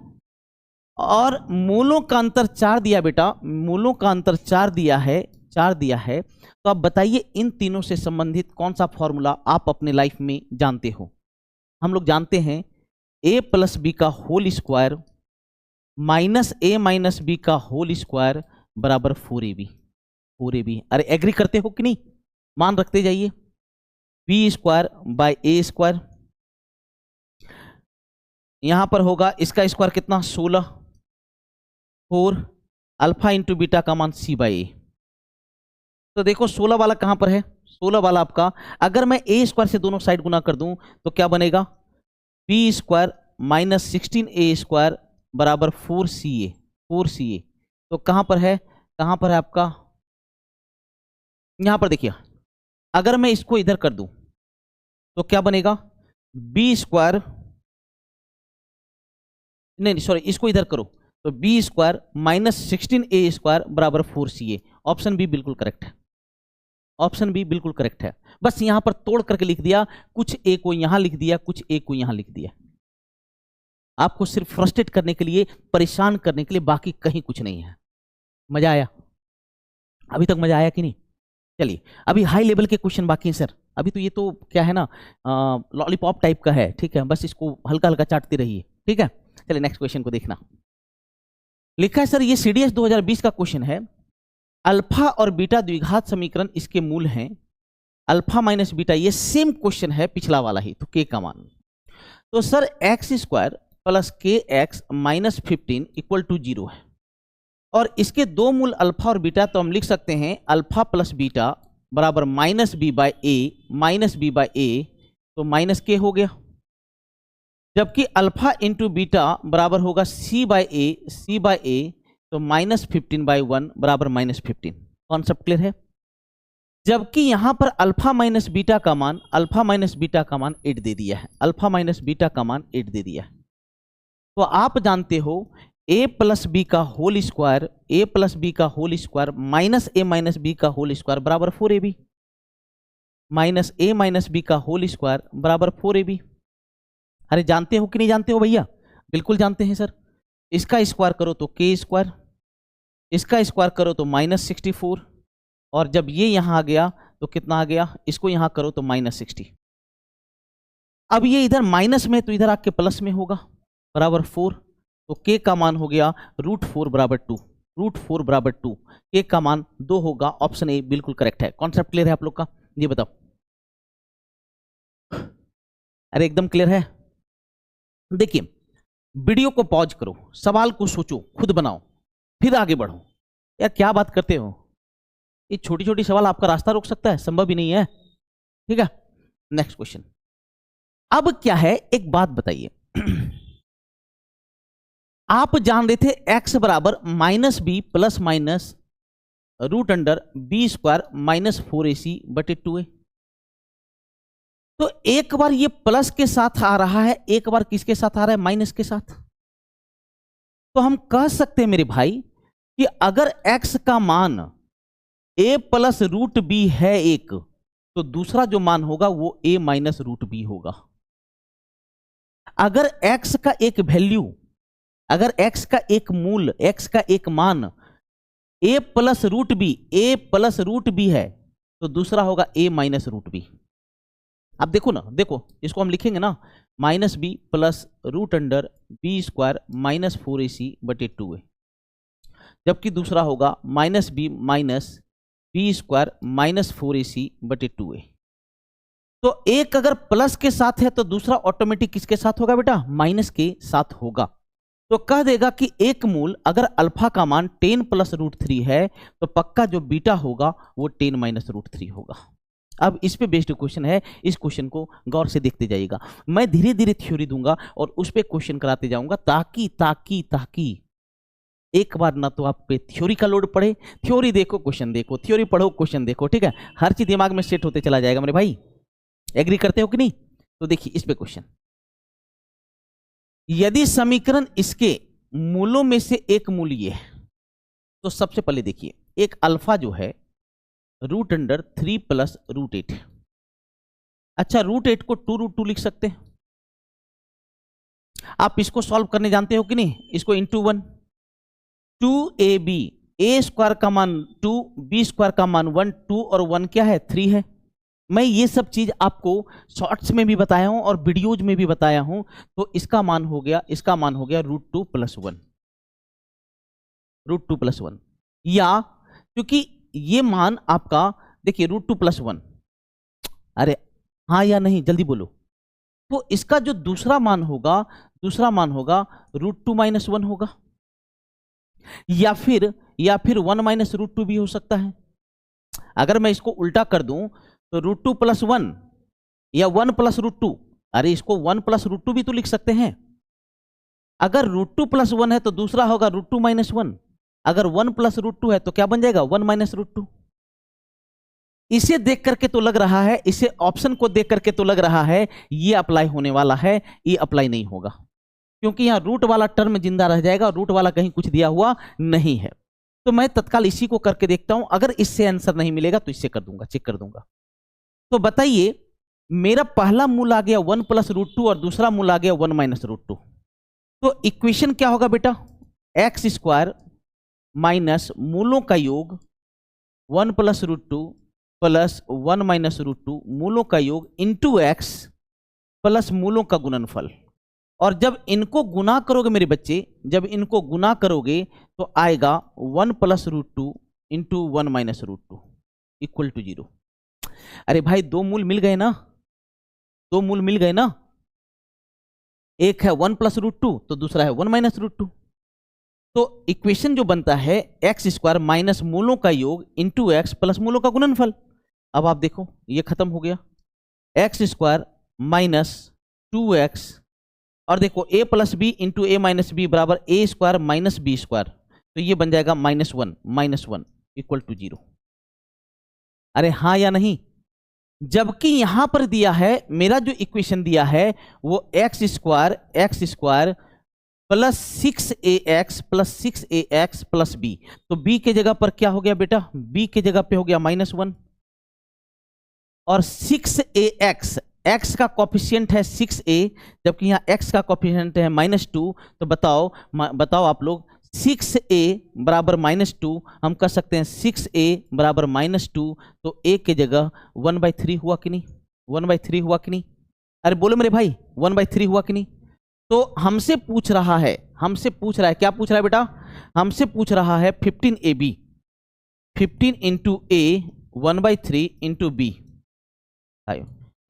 और मूलों का अंतर 4 दिया बेटा, मूलों का अंतर 4 दिया है, तो आप बताइए इन तीनों से संबंधित कौन सा फॉर्मूला आप अपने लाइफ में जानते हो? हम लोग जानते हैं a प्लस बी का होल स्क्वायर माइनस ए माइनस बी का होल स्क्वायर बराबर 4ab। अरे एग्री करते हो कि नहीं? मान रखते जाइए, B square by A square, यहां पर होगा इसका स्क्वायर कितना 16, 4 अल्फा इंटू बीटा का मान सी बाई ए। तो देखो 16 वाला कहां पर है? 16 वाला आपका, अगर मैं ए स्क्वायर से दोनों साइड गुना कर दूं तो क्या बनेगा? B square minus 16a square बराबर 4ca। तो कहां पर है आपका? यहां पर देखिए, अगर मैं इसको इधर कर दूं तो क्या बनेगा? बी स्क्वायर, नहीं सॉरी, इसको इधर करो तो B square minus 16a square बराबर 4ca। ऑप्शन बी बिल्कुल करेक्ट है। बस यहां पर तोड़ करके लिख दिया, कुछ ए को यहां लिख दिया, कुछ ए को यहां लिख दिया, आपको सिर्फ फ्रस्ट्रेट करने के लिए, परेशान करने के लिए, बाकी कहीं कुछ नहीं है। मजा आया? अभी तक मजा आया कि नहीं? चलिए अभी हाई लेवल के क्वेश्चन बाकी हैं सर। अभी तो ये तो क्या है ना, लॉलीपॉप टाइप का है, ठीक है, बस इसको हल्का हल्का चाटते रहिए, ठीक है। चलिए नेक्स्ट क्वेश्चन को देखना। लिखा है सर, ये सीडीएस 2020 का क्वेश्चन है, अल्फा और बीटा द्विघात समीकरण इसके मूल हैं, अल्फा माइनस बीटा, ये सेम क्वेश्चन है पिछला वाला ही, तो के का मान। तो सर एक्स स्क्वायर प्लस के एक्स माइनस 15 इक्वल टू 0 है, और इसके दो मूल अल्फा और बीटा, तो हम लिख सकते हैं अल्फा प्लस बीटा बराबर माइनस बी बाई ए, तो माइनस के हो गया, जबकि अल्फा इंटू बीटा बराबर होगा सी बाई ए, तो माइनस 15/1 बराबर माइनस 15। कॉन्सेप्ट क्लियर है? जबकि यहां पर अल्फा माइनस बीटा का मान 8 दे दिया है, तो आप जानते हो a प्लस बी का होल स्क्वायर माइनस ए माइनस बी का होल स्क्वायर बराबर 4ab, माइनस ए माइनस बी का होल स्क्वायर बराबर 4ab। अरे जानते हो कि नहीं जानते हो भैया? बिल्कुल जानते हैं सर। इसका स्क्वायर करो तो के स्क्वायर, इसका स्क्वायर करो तो माइनस 64, और जब ये यहां आ गया तो कितना आ गया? इसको यहां करो तो माइनस 60। अब ये इधर माइनस में, तो इधर आके प्लस में होगा, बराबर 4, तो के का मान हो गया √4 बराबर 2, के का मान 2 होगा। ऑप्शन ए बिल्कुल करेक्ट है। कॉन्सेप्ट क्लियर है आप लोग का? ये बताओ। अरे एकदम क्लियर है। देखिए वीडियो को पॉज करो, सवाल को सोचो, खुद बनाओ, फिर आगे बढ़ो। यार क्या बात करते हो? ये छोटी छोटी सवाल आपका रास्ता रोक सकता है? संभव ही नहीं है, ठीक है। Next question. अब क्या है, एक बात बताइए, आप जान रहे थे x बराबर minus B plus minus √b square minus 4ac/2a। तो एक बार ये प्लस के साथ आ रहा है, एक बार किसके साथ आ रहा है? माइनस के साथ। तो हम कह सकते हैं मेरे भाई कि अगर x का मान a प्लस √b है एक, तो दूसरा जो मान होगा वो a माइनस √b होगा। अगर x का एक वैल्यू, अगर x का एक मूल, x का एक मान a प्लस √b है, तो दूसरा होगा a माइनस √b। अब देखो ना, देखो इसको हम लिखेंगे ना, minus B plus √b square minus 4ac/2a, जबकि दूसरा होगा minus B square minus 4ac/2a। तो एक अगर प्लस के साथ है तो दूसरा ऑटोमेटिक किसके साथ होगा बेटा? माइनस के साथ होगा। तो कह देगा कि एक मूल अगर अल्फा का मान 10 प्लस √3 है, तो पक्का जो बीटा होगा वो 10 माइनस √3 होगा। अब इस पे बेस्ड क्वेश्चन है, इस क्वेश्चन को गौर से देखते जाइएगा। मैं धीरे धीरे थ्योरी दूंगा और उस पे क्वेश्चन कराते जाऊंगा, ताकि ताकि ताकि एक बार ना तो आप पे थ्योरी का लोड पड़े, थ्योरी देखो क्वेश्चन देखो, थ्योरी पढ़ो क्वेश्चन देखो, ठीक है, हर चीज दिमाग में सेट होते चला जाएगा मेरे भाई। एग्री करते हो कि नहीं? तो देखिए इस पे क्वेश्चन, यदि समीकरण इसके मूलों में से एक मूल ये है, तो सबसे पहले देखिए एक अल्फा जो है √3 प्लस √8। अच्छा, √8 को 2√2 लिख सकते हैं। आप इसको सॉल्व करने जानते हो कि नहीं? इसको इंटू 1, 2ab, a स्क्वायर का मान 2, b स्क्वायर का मान 1, 2 और 1 क्या है? 3 है। मैं ये सब चीज आपको शॉर्ट्स में भी बताया हूं और वीडियोज में भी बताया हूं। तो इसका मान हो गया √2 प्लस 1, √2 प्लस 1, या क्योंकि ये मान आपका देखिए √2 प्लस 1, अरे हाँ या नहीं जल्दी बोलो। तो इसका जो दूसरा मान होगा √2 माइनस 1 होगा, या फिर 1 माइनस √2 भी हो सकता है। अगर मैं इसको उल्टा कर दूं तो √2 प्लस 1 या 1 प्लस √2, अरे इसको 1 प्लस √2 भी तो लिख सकते हैं। अगर √2 प्लस 1 है तो दूसरा होगा √2 माइनस 1, अगर 1 प्लस √2 है तो क्या बन जाएगा? 1 माइनस √2। इसे देख करके तो लग रहा है, इसे ऑप्शन को देख करके तो लग रहा है ये अप्लाई होने वाला है, ये अप्लाई नहीं होगा, क्योंकि यहां रूट वाला टर्म जिंदा रह जाएगा, रूट वाला कहीं कुछ दिया हुआ नहीं है। तो मैं तत्काल इसी को करके देखता हूं, अगर इससे आंसर नहीं मिलेगा तो इससे कर दूंगा, चेक कर दूंगा। तो बताइए मेरा पहला मूल आ गया 1 प्लस √2 और दूसरा मूल आ गया 1 माइनस √2। तो इक्वेशन क्या होगा बेटा? एक्स स्क्वायर माइनस मूलों का योग 1 प्लस √2 प्लस 1 माइनस √2 मूलों का योग इंटू एक्स प्लस मूलों का गुणनफल। और जब इनको गुना करोगे मेरे बच्चे, जब इनको गुना करोगे तो आएगा 1 plus √2 into 1 minus √2 equal to 0। अरे भाई दो मूल मिल गए ना, दो मूल मिल गए ना, एक है 1 प्लस √2 तो दूसरा है 1 माइनस √2। तो इक्वेशन जो बनता है एक्स स्क्वायर माइनस मूलों का योग इंटू एक्स प्लस मूलों का गुणनफल। अब आप देखो ये खत्म हो गया, एक्स स्क्वायर माइनस 2x, और देखो a plus B into A minus B बराबर A square minus B square, तो ये बन जाएगा -1 इक्वल टू 0। अरे हाँ या नहीं? जबकि यहां पर दिया है, मेरा जो इक्वेशन दिया है वो x square plus 6ax plus 6ax plus b, तो b के जगह पर क्या हो गया बेटा? b के जगह पे हो गया -1, और 6ax, x का कॉफिशिएंट है 6a, जबकि यहाँ x का कॉफिशिएंट है -2। तो बताओ आप लोग, 6a बराबर -2, हम कह सकते हैं 6a बराबर -2, तो a के जगह 1/3 हुआ कि नहीं? 1/3 हुआ कि नहीं? अरे बोलो मेरे भाई, 1/3 हुआ कि नहीं? तो हमसे पूछ रहा है, क्या पूछ रहा है बेटा? हमसे पूछ रहा है 15ab, 15 into a 1/3 into b,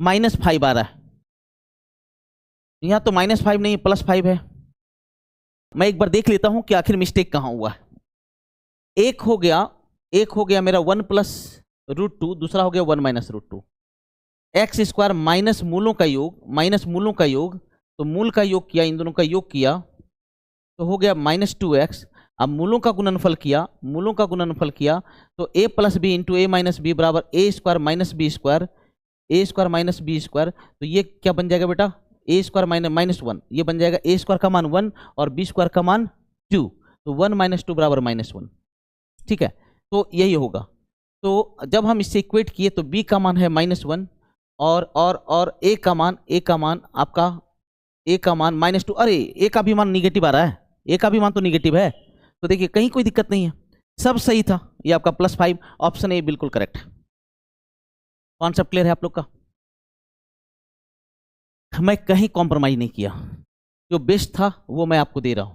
-5 आ रहा है। यहां तो -5 नहीं +5 है। मैं एक बार देख लेता हूं कि आखिर मिस्टेक कहां हुआ है। एक हो गया मेरा 1 प्लस √2, दूसरा हो गया 1 माइनस √2। एक्स स्क्वायर माइनस मूलों का योग, तो मूल का योग किया, इन दोनों का योग किया तो हो गया -2x। अब मूलों का गुणनफल किया तो a plus B into A minus B बराबर A square minus B square, तो ये क्या बन जाएगा बेटा? a स्क्वायर -1, ये बन जाएगा a स्क्वायर का मान 1 और b स्क्वायर का मान 2, तो 1 माइनस 2 बराबर -1। ठीक है, तो यही होगा। तो जब हम इससे इक्वेट किए तो b का मान है -1 और a का मान आपका a का मान -2। अरे a का भी मान निगेटिव आ रहा है, a का भी मान तो निगेटिव है। तो देखिए कहीं कोई दिक्कत नहीं है, सब सही था। ये आपका +5, ऑप्शन ए बिल्कुल करेक्ट है। कॉन्सेप्ट क्लियर है आप लोग का? मैं कहीं कॉम्प्रोमाइज नहीं किया, जो बेस्ट था वो मैं आपको दे रहा हूं।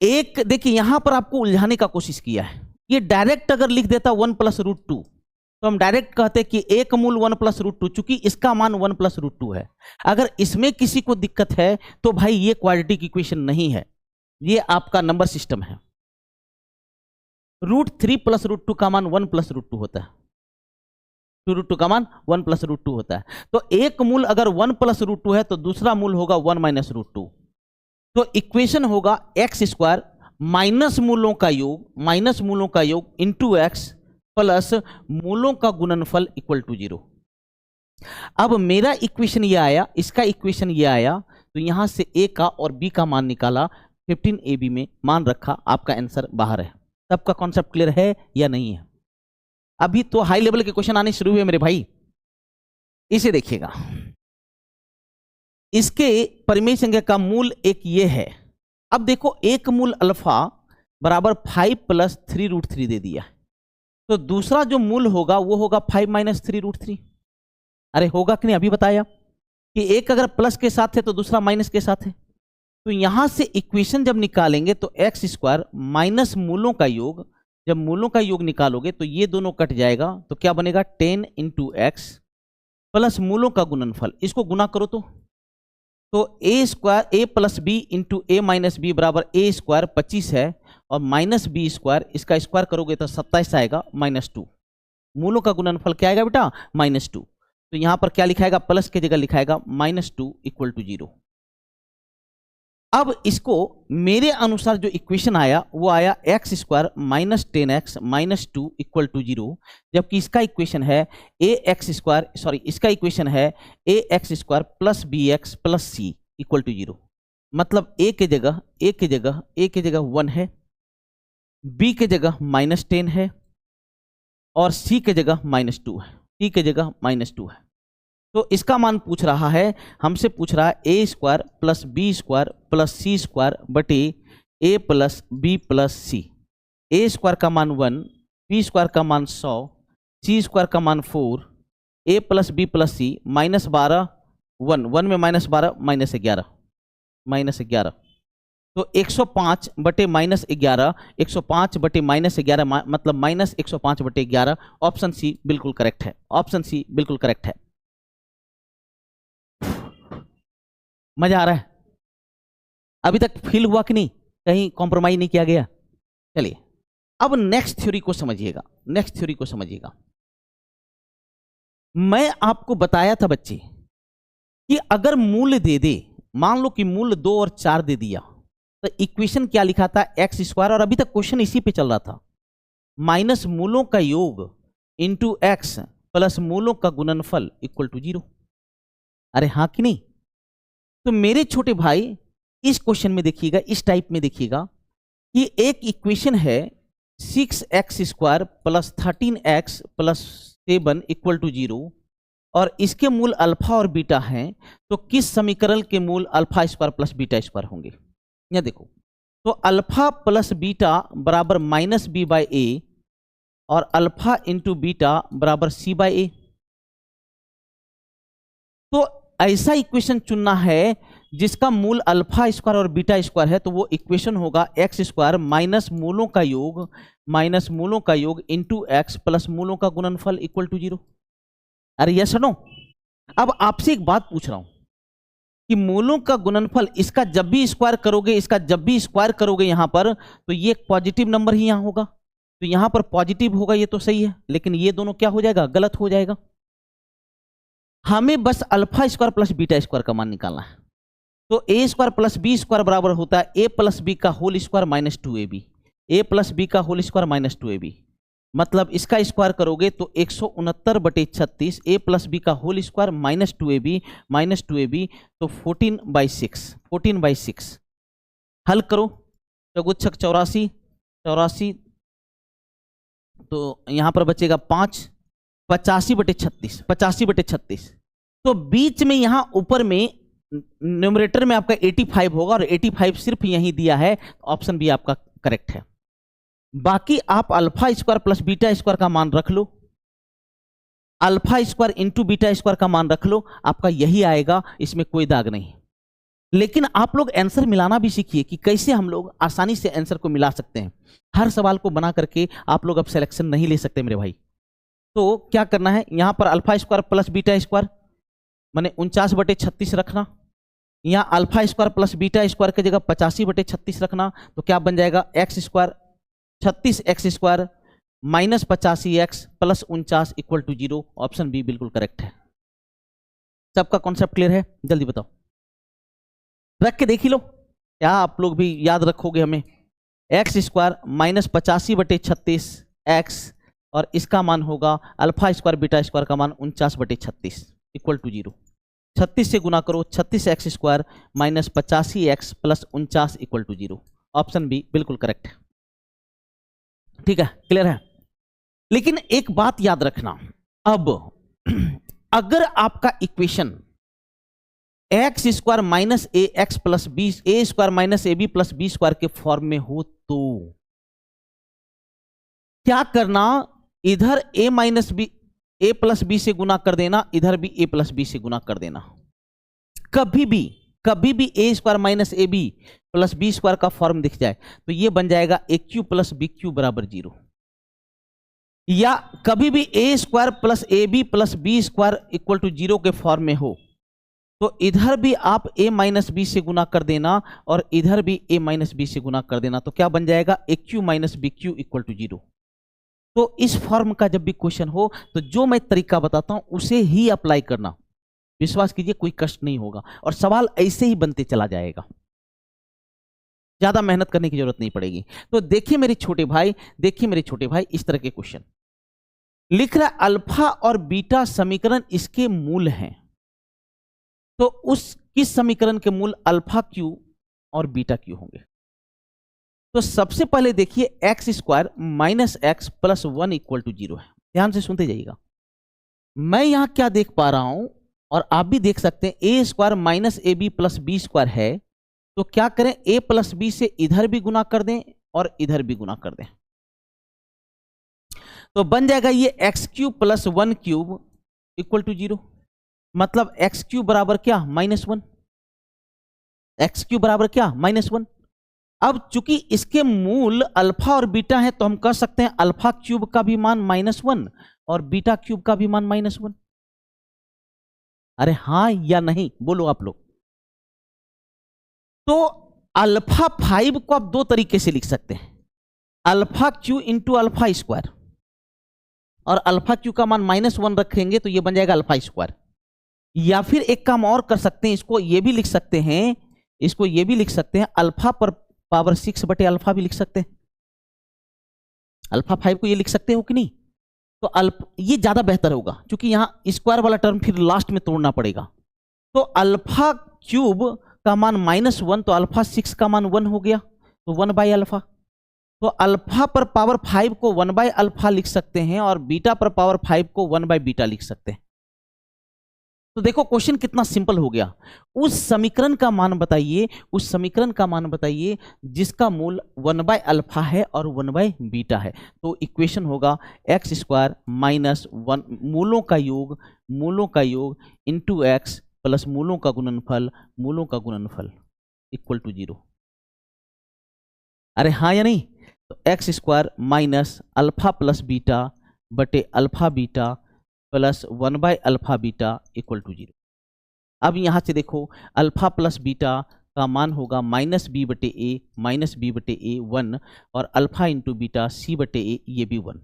एक देखिए यहां पर आपको उलझाने का कोशिश किया है। ये डायरेक्ट अगर लिख देता 1 प्लस √2 तो हम डायरेक्ट कहते कि एक मूल 1 प्लस √2, चूंकि इसका मान 1 प्लस √2 है। अगर इसमें किसी को दिक्कत है तो भाई ये क्वाड्रेटिक इक्वेशन नहीं है, ये आपका नंबर सिस्टम है। √3 प्लस √2 का मान 1 प्लस √2 होता है। 2√2 का मान 1 + √2 होता है। तो एक मूल अगर 1 + √2 है तो दूसरा मूल होगा 1 - √2। तो इक्वेशन होगा x² माइनस मूलों का योग इंटू x प्लस मूलों का गुणनफल इक्वल टू 0। अब मेरा इक्वेशन ये आया, इसका इक्वेशन ये आया, तो यहां से a का और b का मान निकाला, 15ab में मान रखा, आपका आंसर बाहर है। सबका कॉन्सेप्ट क्लियर है या नहीं है? अभी तो हाई लेवल के क्वेश्चन आने शुरू हुए मेरे भाई। इसे देखिएगा, इसके परिमेय संख्या का मूल एक ये है। अब देखो एक मूल अल्फा बराबर 5 + 3√3 दे दिया, तो दूसरा जो मूल होगा वो होगा 5 - 3√3। अरे होगा कि नहीं? अभी बताया कि एक अगर प्लस के साथ है तो दूसरा माइनस के साथ है। तो यहां से इक्वेशन जब निकालेंगे तो x² माइनस मूलों का योग, जब मूलों का योग निकालोगे तो ये दोनों कट जाएगा, तो क्या बनेगा 10 × x प्लस मूलों का गुणनफल। इसको गुना करो तो a² a + b × a - b बराबर a² 25 है, और माइनस b², इसका स्क्वायर करोगे तो 27 आएगा -2। मूलों का गुणनफल क्या आएगा बेटा? -2। तो यहां पर क्या लिखाएगा? प्लस की जगह लिखाएगा -2 = 0। अब इसको मेरे अनुसार जो इक्वेशन आया वो आया x² - 10x - 2 = 0, जबकि इसका इक्वेशन है इसका इक्वेशन है ax² + bx + c = 0। मतलब a की जगह 1 है, b की जगह -10 है, और c की जगह -2 है, c की जगह -2 है। तो इसका मान पूछ रहा है, हमसे पूछ रहा है a² + b² + c² बटे a + b + c। a² का मान 1, b² का मान 100, c² का मान 4, a + b + c -12 1 1 में -12 -11 तो 105 बटे -11, 105 बटे -11 मतलब -105/11। ऑप्शन सी बिल्कुल करेक्ट है, ऑप्शन सी बिल्कुल करेक्ट है। मजा आ रहा है? अभी तक फील हुआ कि नहीं? कहीं कॉम्प्रोमाइज नहीं किया गया? चलिए अब नेक्स्ट थ्योरी को समझिएगा। मैं आपको बताया था बच्चे कि अगर मूल दे दे, मान लो कि मूल 2 और 4 दे दिया, तो इक्वेशन क्या लिखा था? x², और अभी तक क्वेश्चन इसी पे चल रहा था, माइनस मूलों का योग इंटू x प्लस मूलों का गुणनफल इक्वल टू 0। अरे हाँ कि नहीं? तो मेरे छोटे भाई इस क्वेश्चन में देखिएगा, इस टाइप में देखिएगा कि एक इक्वेशन है 6x² + 13x + 7 = 0, और इसके मूल अल्फा और बीटा हैं, तो किस समीकरण के मूल α² + β² होंगे? यह देखो, तो अल्फा प्लस बीटा बराबर -b/a और अल्फा इंटू बीटा बराबर c/a। तो ऐसा इक्वेशन चुनना है जिसका मूल α² और β² है, तो वो इक्वेशन होगा x² माइनस मूलों का योग इंटू x प्लस मूलों का गुणनफल इक्वल टू 0। अरे यस नो? अब आपसे एक बात पूछ रहा हूं कि मूलों का गुणनफल, इसका जब भी स्क्वायर करोगे यहां पर, तो ये एक पॉजिटिव नंबर ही यहां होगा, तो यहां पर पॉजिटिव होगा, ये तो सही है, लेकिन ये दोनों क्या हो जाएगा? गलत हो जाएगा। हमें बस α² प्लस β² का मान निकालना है। तो a² प्लस b² बराबर होता है a प्लस बी का whole square minus 2ab, a plus B का होल स्क्वायर माइनस 2ab। मतलब इसका स्क्वायर करोगे तो 169/36, a प्लस बी का होल स्क्वायर माइनस 2ab तो 14/6। हल करो, चौगुच्छक 84, तो यहां पर बचेगा 5, 85/36। तो बीच में यहां ऊपर में न्यूमरेटर में आपका 85 होगा, और 85 सिर्फ यहीं दिया है, ऑप्शन बी आपका करेक्ट है। बाकी आप α² प्लस β² का मान रख लो, α² इंटू β² का मान रख लो, आपका यही आएगा, इसमें कोई दाग नहीं। लेकिन आप लोग आंसर मिलाना भी सीखिए कि कैसे हम लोग आसानी से आंसर को मिला सकते हैं। हर सवाल को बना करके आप लोग अब सिलेक्शन नहीं ले सकते मेरे भाई। तो क्या करना है, यहां पर α² प्लस β² माने 49/36 रखना, यहाँ α² प्लस β² की जगह 85/36 रखना, तो क्या बन जाएगा? x² 36x² -85x plus 49 equal to 0। Option B बिल्कुल करेक्ट है। सबका कॉन्सेप्ट क्लियर है? जल्दी बताओ, रख के देख ही लो, क्या आप लोग भी याद रखोगे हमें। एक्स स्क्वायर -85/36 एक्स, और इसका मान होगा अल्फा स्क्वायर बीटा स्क्वायर का मान 49/36 इक्वल टू 0। 36 से गुना करो, 36x square -85x plus 49 equal to 0। Option B बिल्कुल करेक्ट है। ठीक है, क्लियर है। लेकिन एक बात याद रखना, अब अगर आपका equation X square minus A X plus B, A square minus A B plus B square के फॉर्म में हो तो क्या करना, इधर A minus B, A plus B से गुना कर देना, इधर भी ए प्लस बी से गुना कर देना। कभी भी A square minus A B plus B square का फॉर्म दिख जाए तो ये बन जाएगा A cube plus B cube बराबर 0। या कभी भी A square plus A B plus B square equal to 0 के फॉर्म में हो तो इधर भी आप a माइनस बी से गुना कर देना और इधर भी a माइनस बी से गुना कर देना, तो क्या बन जाएगा A cube minus B cube equal to 0। तो इस फॉर्म का जब भी क्वेश्चन हो तो जो मैं तरीका बताता हूं उसे ही अप्लाई करना। विश्वास कीजिए कोई कष्ट नहीं होगा और सवाल ऐसे ही बनते चला जाएगा, ज्यादा मेहनत करने की जरूरत नहीं पड़ेगी। तो देखिए मेरे छोटे भाई, इस तरह के क्वेश्चन लिख रहा है, अल्फा और बीटा समीकरण इसके मूल हैं, तो उस किस समीकरण के मूल अल्फा क्यू और बीटा क्यू होंगे। तो सबसे पहले देखिए X square minus X plus 1 equal to 0 है। ध्यान से सुनते जाइएगा, मैं यहां क्या देख पा रहा हूं और आप भी देख सकते हैं, A square minus A B plus B square है, तो क्या करें, ए प्लस बी से इधर भी गुना कर दें और इधर भी गुना कर दें, तो बन जाएगा ये X cube plus 1 cube equal to 0। मतलब एक्स क्यूब बराबर क्या, -1। एक्स क्यूब बराबर क्या, -1। अब चूंकि इसके मूल अल्फा और बीटा है तो हम कह सकते हैं अल्फा क्यूब का भी मान -1 और बीटा क्यूब का भी मान -1। अरे हां या नहीं बोलो आप लोग। तो अल्फा 5 को आप दो तरीके से लिख सकते हैं, alpha Q into alpha square, और अल्फा क्यू का मान -1 रखेंगे तो यह बन जाएगा अल्फा स्क्वायर। या फिर एक काम और कर सकते हैं, इसको ये भी लिख सकते हैं, अल्फा पर पावर 6 बटे अल्फा भी लिख सकते हैं। अल्फा 5 को ये लिख सकते हो कि नहीं, तो ये ज्यादा बेहतर होगा क्योंकि यहां स्क्वायर वाला टर्म फिर लास्ट में तोड़ना पड़ेगा। तो अल्फा क्यूब का मान -1, तो अल्फा 6 का मान 1 हो गया, तो 1 बाई अल्फा। तो अल्फा पर पावर 5 को 1 बाई अल्फा लिख सकते हैं और बीटा पर पावर 5 को 1 बाई बीटा लिख सकते हैं। तो देखो क्वेश्चन कितना सिंपल हो गया। उस समीकरण का मान बताइए जिसका मूल 1 बाय अल्फा है और 1 बाय बीटा है। तो इक्वेशन होगा एक्स स्क्वायर माइनस 1 मूलों का योग इंटू एक्स प्लस मूलों का गुणनफल इक्वल टू 0। अरे हाँ या नहीं, तो X square minus alpha plus beta बटे alpha beta plus 1 by alpha beta equal to 0। अब यहां से देखो अल्फा प्लस बीटा का मान होगा -b बटे ए 1 और अल्फा इंटू बीटा c बटे ए, ये भी 1।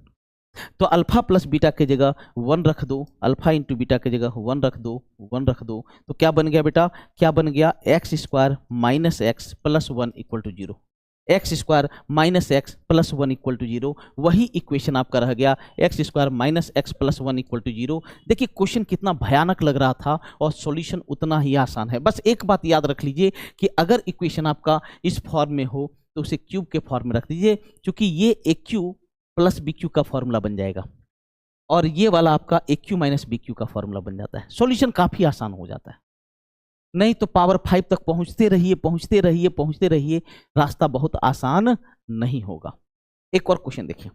तो अल्फा प्लस बीटा की जगह 1 रख दो, अल्फा इंटू बीटा की जगह 1 रख दो, तो क्या बन गया बेटा, X square minus X plus 1 equal to 0। X square minus X plus 1 equal to 0, वही इक्वेशन आपका रह गया, X square minus X plus 1 equal to 0। देखिए क्वेश्चन कितना भयानक लग रहा था और सॉल्यूशन उतना ही आसान है। बस एक बात याद रख लीजिए कि अगर इक्वेशन आपका इस फॉर्म में हो तो उसे क्यूब के फॉर्म में रख दीजिए, क्योंकि ये ए क्यू प्लस बी क्यू का फॉर्मूला बन जाएगा और ये वाला आपका ए क्यू माइनस बी क्यू का फॉर्मूला बन जाता है। सॉल्यूशन काफी आसान हो जाता है। नहीं तो पावर 5 तक पहुंचते रहिए, रास्ता बहुत आसान नहीं होगा। एक और क्वेश्चन देखिए,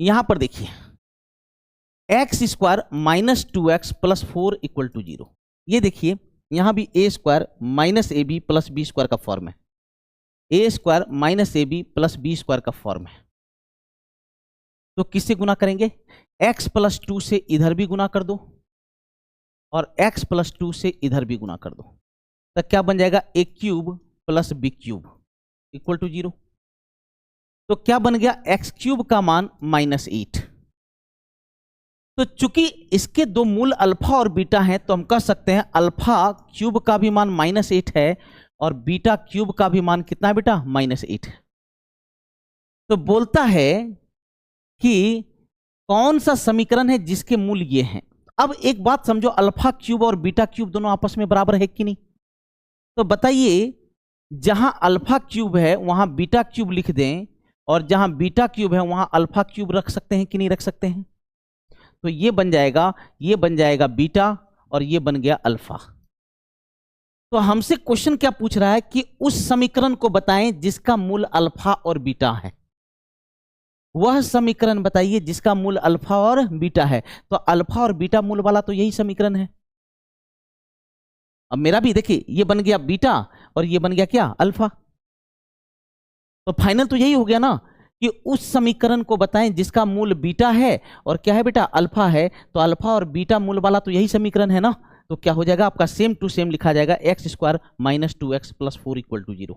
यहां पर देखिए X square minus 2x plus 4 equal to 0। ये देखिए यहां भी A square minus A B plus B square का फॉर्म है, A square minus A B plus B square का फॉर्म है। तो किससे गुना करेंगे, x प्लस 2 से इधर भी गुना कर दो और x प्लस 2 से इधर भी गुना कर दो, तो क्या बन जाएगा, A cube plus B cube equal to 0। तो क्या बन गया, एक्स क्यूब का मान -8। तो चूंकि इसके दो मूल अल्फा और बीटा हैं, तो हम कह सकते हैं अल्फा क्यूब का भी मान -8 है और बीटा क्यूब का भी मान कितना है बेटा, -8 है। तो बोलता है कि कौन सा समीकरण है जिसके मूल ये हैं। अब एक बात समझो, अल्फा क्यूब और बीटा क्यूब दोनों आपस में बराबर है कि नहीं? तो बताइए, जहां अल्फा क्यूब है वहां बीटा क्यूब लिख दें, और जहां बीटा क्यूब है वहां अल्फा क्यूब रख सकते हैं कि नहीं रख सकते हैं? तो ये बन जाएगा बीटा और ये बन गया अल्फा। तो हमसे क्वेश्चन क्या पूछ रहा है कि उस समीकरण को बताएं जिसका मूल अल्फा और बीटा है। वह समीकरण बताइए जिसका मूल अल्फा और बीटा है। तो अल्फा और बीटा मूल वाला तो यही समीकरण है। अब मेरा भी देखिए, ये बन गया बीटा और ये बन गया क्या, अल्फा। तो फाइनल तो यही हो गया ना कि उस समीकरण को बताएं जिसका मूल बीटा है और क्या है बेटा, अल्फा है। तो अल्फा और बीटा मूल वाला तो यही समीकरण है ना। तो क्या हो जाएगा आपका, सेम टू सेम लिखा जाएगा, x² - 2x + 4 = 0।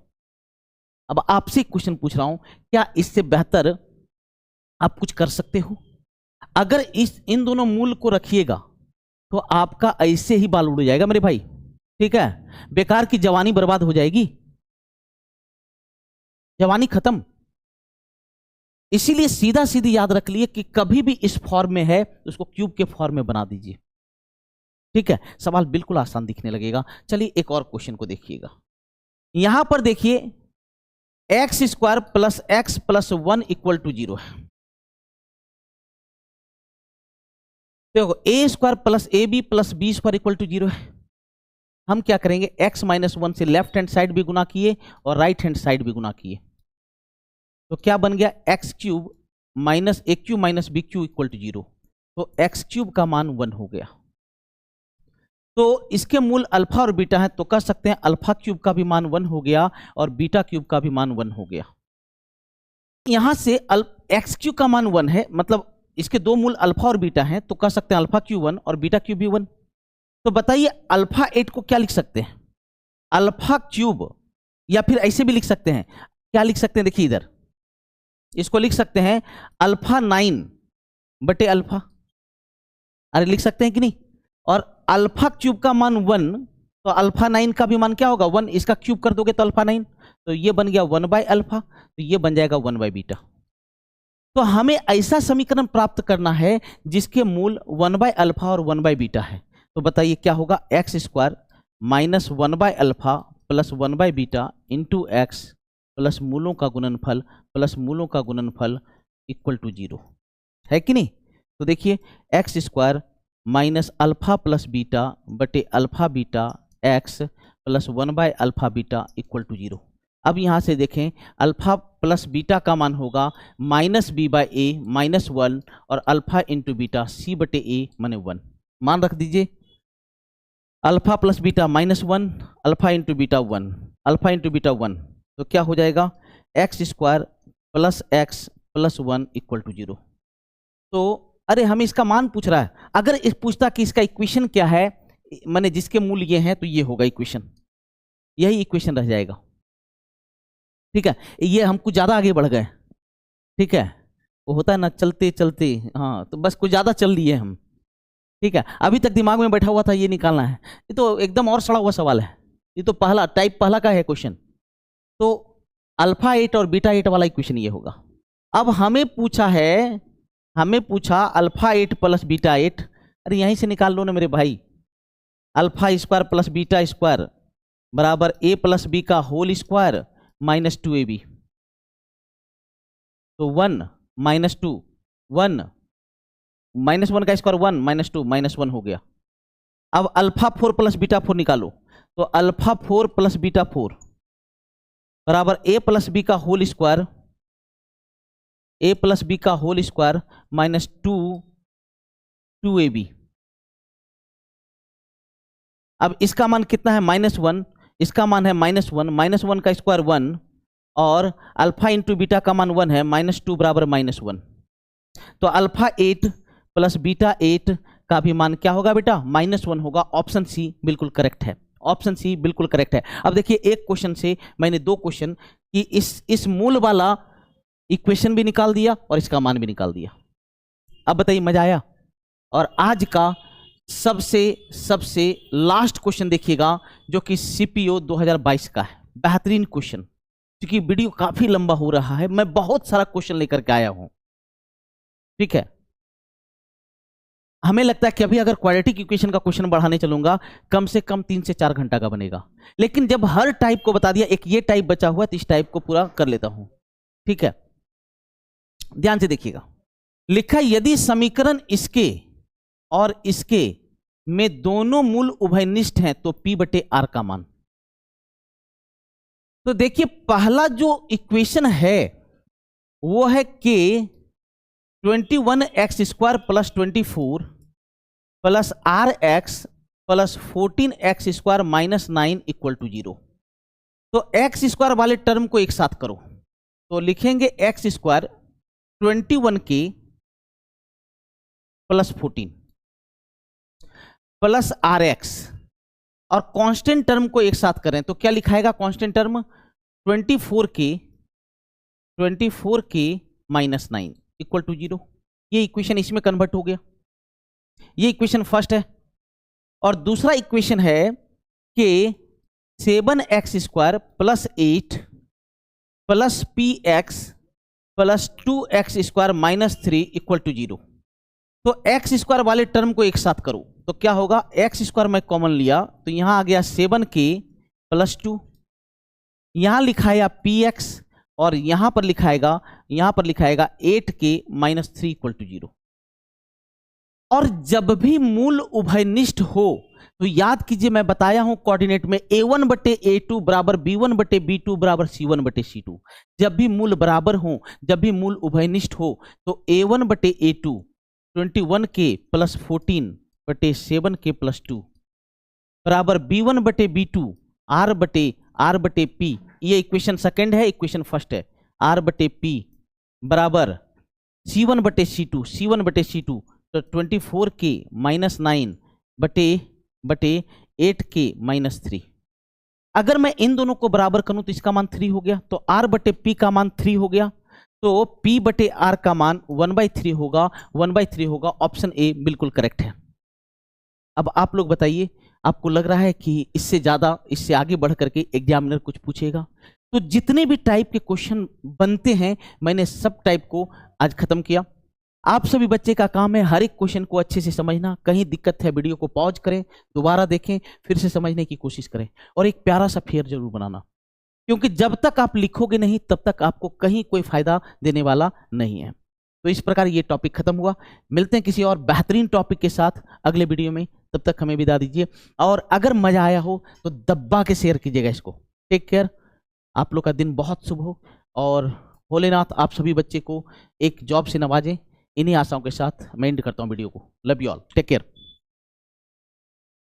अब आपसे क्वेश्चन पूछ रहा हूं, क्या इससे बेहतर आप कुछ कर सकते हो? अगर इन दोनों मूल को रखिएगा तो आपका ऐसे ही बाल उड़ जाएगा मेरे भाई, ठीक है। बेकार की जवानी बर्बाद हो जाएगी, जवानी खत्म। इसीलिए सीधा सीधी याद रख लिए कि कभी भी इस फॉर्म में है उसको क्यूब के फॉर्म में बना दीजिए, ठीक है। सवाल बिल्कुल आसान दिखने लगेगा। चलिए एक और क्वेश्चन को देखिएगा। यहां पर देखिए, x² + x + 1 = 0 है। देखो, a² + ab + b² = 0 है। हम क्या करेंगे, x - 1 से लेफ्ट हैंड साइड भी गुना किए और राइट हैंड साइड भी गुना किए। तो क्या बन गया, x³ - a³ - b³ = 0। तो x³ का मान 1 हो गया। तो इसके मूल अल्फा और बीटा है, तो कह सकते हैं अल्फा क्यूब का भी मान 1 हो गया और बीटा क्यूब का भी मान 1 हो गया। यहां से x³ का मान 1 है, मतलब इसके दो मूल अल्फा और बीटा हैं, तो कह सकते हैं अल्फा क्यूब 1 और बीटा क्यूब भी 1। तो बताइए अल्फा 8 को क्या लिख सकते हैं, अल्फा क्यूब, या फिर ऐसे भी लिख सकते हैं। क्या लिख सकते हैं, देखिए इधर इसको लिख सकते हैं अल्फा 9 बटे अल्फा। अरे लिख सकते हैं कि नहीं? और अल्फा क्यूब का मान 1, तो अल्फा 9 का भी मान क्या होगा, 1। इसका क्यूब कर दोगे तो अल्फा 9, तो ये बन गया 1/अल्फा, तो ये बन जाएगा 1/बीटा। तो हमें ऐसा समीकरण प्राप्त करना है जिसके मूल 1/अल्फा और 1/बीटा है। तो बताइए क्या होगा, x² - 1/अल्फा + 1/बीटा × x प्लस मूलों का गुणनफल प्लस मूलों का गुणनफल = 0 है कि नहीं? तो देखिए x² - अल्फा + बीटा बटे अल्फा बीटा x + 1/अल्फा बीटा = 0। अब यहाँ से देखें, अल्फा प्लस बीटा का मान होगा -b/a -1 और अल्फा × बीटा c/a माने 1। मान रख दीजिए, alpha plus beta -1, alpha × beta 1, alpha × beta 1, तो क्या हो जाएगा, x² + x + 1 = 0। तो अरे हमें इसका मान पूछ रहा है, अगर इस पूछता कि इसका इक्वेशन क्या है, माने जिसके मूल ये हैं, तो ये होगा इक्वेशन, यही इक्वेशन रह जाएगा, ठीक है। ये हम कुछ ज्यादा आगे बढ़ गए, ठीक है। वो होता है ना चलते चलते, हाँ, तो बस कुछ ज्यादा चल लिए हम, ठीक है। अभी तक दिमाग में बैठा हुआ था ये निकालना है, ये तो एकदम और सड़ा हुआ सवाल है। ये तो पहला का है क्वेश्चन। तो अल्फा 8 और बीटा 8 वाला इक्वेशन ये होगा। अब हमें पूछा अल्फा 8 + बीटा 8, अरे यहीं से निकाल लो ना मेरे भाई। अल्फा² + बीटा² बराबर a + b का होल स्क्वायर -2ab, तो 1 - 2 1 -1 का स्क्वायर 1 -2 -1 हो गया। अब अल्फा 4 + बीटा 4 निकालो, तो अल्फा 4 + बीटा 4 बराबर a + b का होल स्क्वायर -2ab। अब इसका मान कितना है, -1, इसका मान है -1, -1 का स्क्वायर 1 और अल्फा × बीटा का मान 1 है, -2 बराबर -1। तो अल्फा 8 + बीटा 8 का भी मान क्या होगा बेटा, -1 होगा। ऑप्शन सी बिल्कुल करेक्ट है, ऑप्शन सी बिल्कुल करेक्ट है। अब देखिए एक क्वेश्चन से मैंने दो क्वेश्चन कि इस मूल वाला इक्वेशन भी निकाल दिया और इसका मान भी निकाल दिया। अब बताइए मजा आया? और आज का सबसे लास्ट क्वेश्चन देखिएगा जो कि सीपीओ 2022 का है। बेहतरीन क्वेश्चन, क्योंकि वीडियो काफी लंबा हो रहा है, मैं बहुत सारा क्वेश्चन लेकर के आया हूं। ठीक है, हमें लगता है कि अभी अगर क्वाड्रेटिक इक्वेशन का क्वेश्चन बढ़ाने चलूंगा कम से कम 3 से 4 घंटा का बनेगा, लेकिन जब हर टाइप को बता दिया, एक ये टाइप बचा हुआ है तो इस टाइप को पूरा कर लेता हूं। ठीक है, ध्यान से देखिएगा। लिखा यदि समीकरण इसके और इसके में दोनों मूल उभयनिष्ठ हैं तो P बटे R का मान। तो देखिए पहला जो इक्वेशन है वो है कि 21x² plus 24 plus RX plus 14x² minus 9 equal to 0। तो x² वाले टर्म को एक साथ करो तो लिखेंगे x² 21k plus 14 plus RX, और कांस्टेंट टर्म को एक साथ करें तो क्या लिखाएगा constant term? 24k minus 9 equal to 0। ये इक्वेशन इसमें कन्वर्ट हो गया, ये इक्वेशन फर्स्ट है। और दूसरा इक्वेशन है कि 7x² plus 8 plus px plus 2x² minus 3 equal to 0। तो x² वाले टर्म को एक साथ करो तो क्या होगा? x² मैं कॉमन लिया तो यहां आ गया 7k प्लस 2, यहां लिखाया px और यहां पर लिखाएगा 8k माइनस 3 इक्वल टू 0। और जब भी मूल उभयनिष्ठ हो तो याद कीजिए, मैं बताया हूं कोऑर्डिनेट में a1 बटे a2 बराबर b1 बटे b2 बराबर c1 बटे c2। जब भी मूल बराबर हो, जब भी मूल उभयनिष्ठ हो तो a1 बटे a2 21k प्लस 14 बटे 7k प्लस 2 बराबर b1 बटे b2 r बटे p। ये इक्वेशन सेकंड है, इक्वेशन फर्स्ट है। r बटे p बराबर c1 बटे c2 तो 24k माइनस 9 बटे 8k माइनस 3। अगर मैं इन दोनों को बराबर करूं तो इसका मान 3 हो गया, तो r बटे p का मान 3 हो गया, तो p बटे r का मान 1/3 होगा। ऑप्शन ए बिल्कुल करेक्ट है। अब आप लोग बताइए, आपको लग रहा है कि इससे ज्यादा, इससे आगे बढ़ करके एग्जामिनर कुछ पूछेगा? तो जितने भी टाइप के क्वेश्चन बनते हैं मैंने सब टाइप को आज खत्म किया। आप सभी बच्चे का काम है हर एक क्वेश्चन को अच्छे से समझना। कहीं दिक्कत है वीडियो को पॉज करें, दोबारा देखें, फिर से समझने की कोशिश करें और एक प्यारा सा फेयर जरूर बनाना, क्योंकि जब तक आप लिखोगे नहीं तब तक आपको कहीं कोई फायदा देने वाला नहीं है। तो इस प्रकार ये टॉपिक खत्म हुआ। मिलते हैं किसी और बेहतरीन टॉपिक के साथ अगले वीडियो में, तब तक हमें विदा दीजिए। और अगर मजा आया हो तो दब्बा के शेयर कीजिएगा इसको। टेक केयर, आप लोग का दिन बहुत शुभ हो और भोलेनाथ आप सभी बच्चे को एक जॉब से नवाजें। इन्हीं आशाओं के साथ मैं एंड करता हूं वीडियो को। Love you all, take care.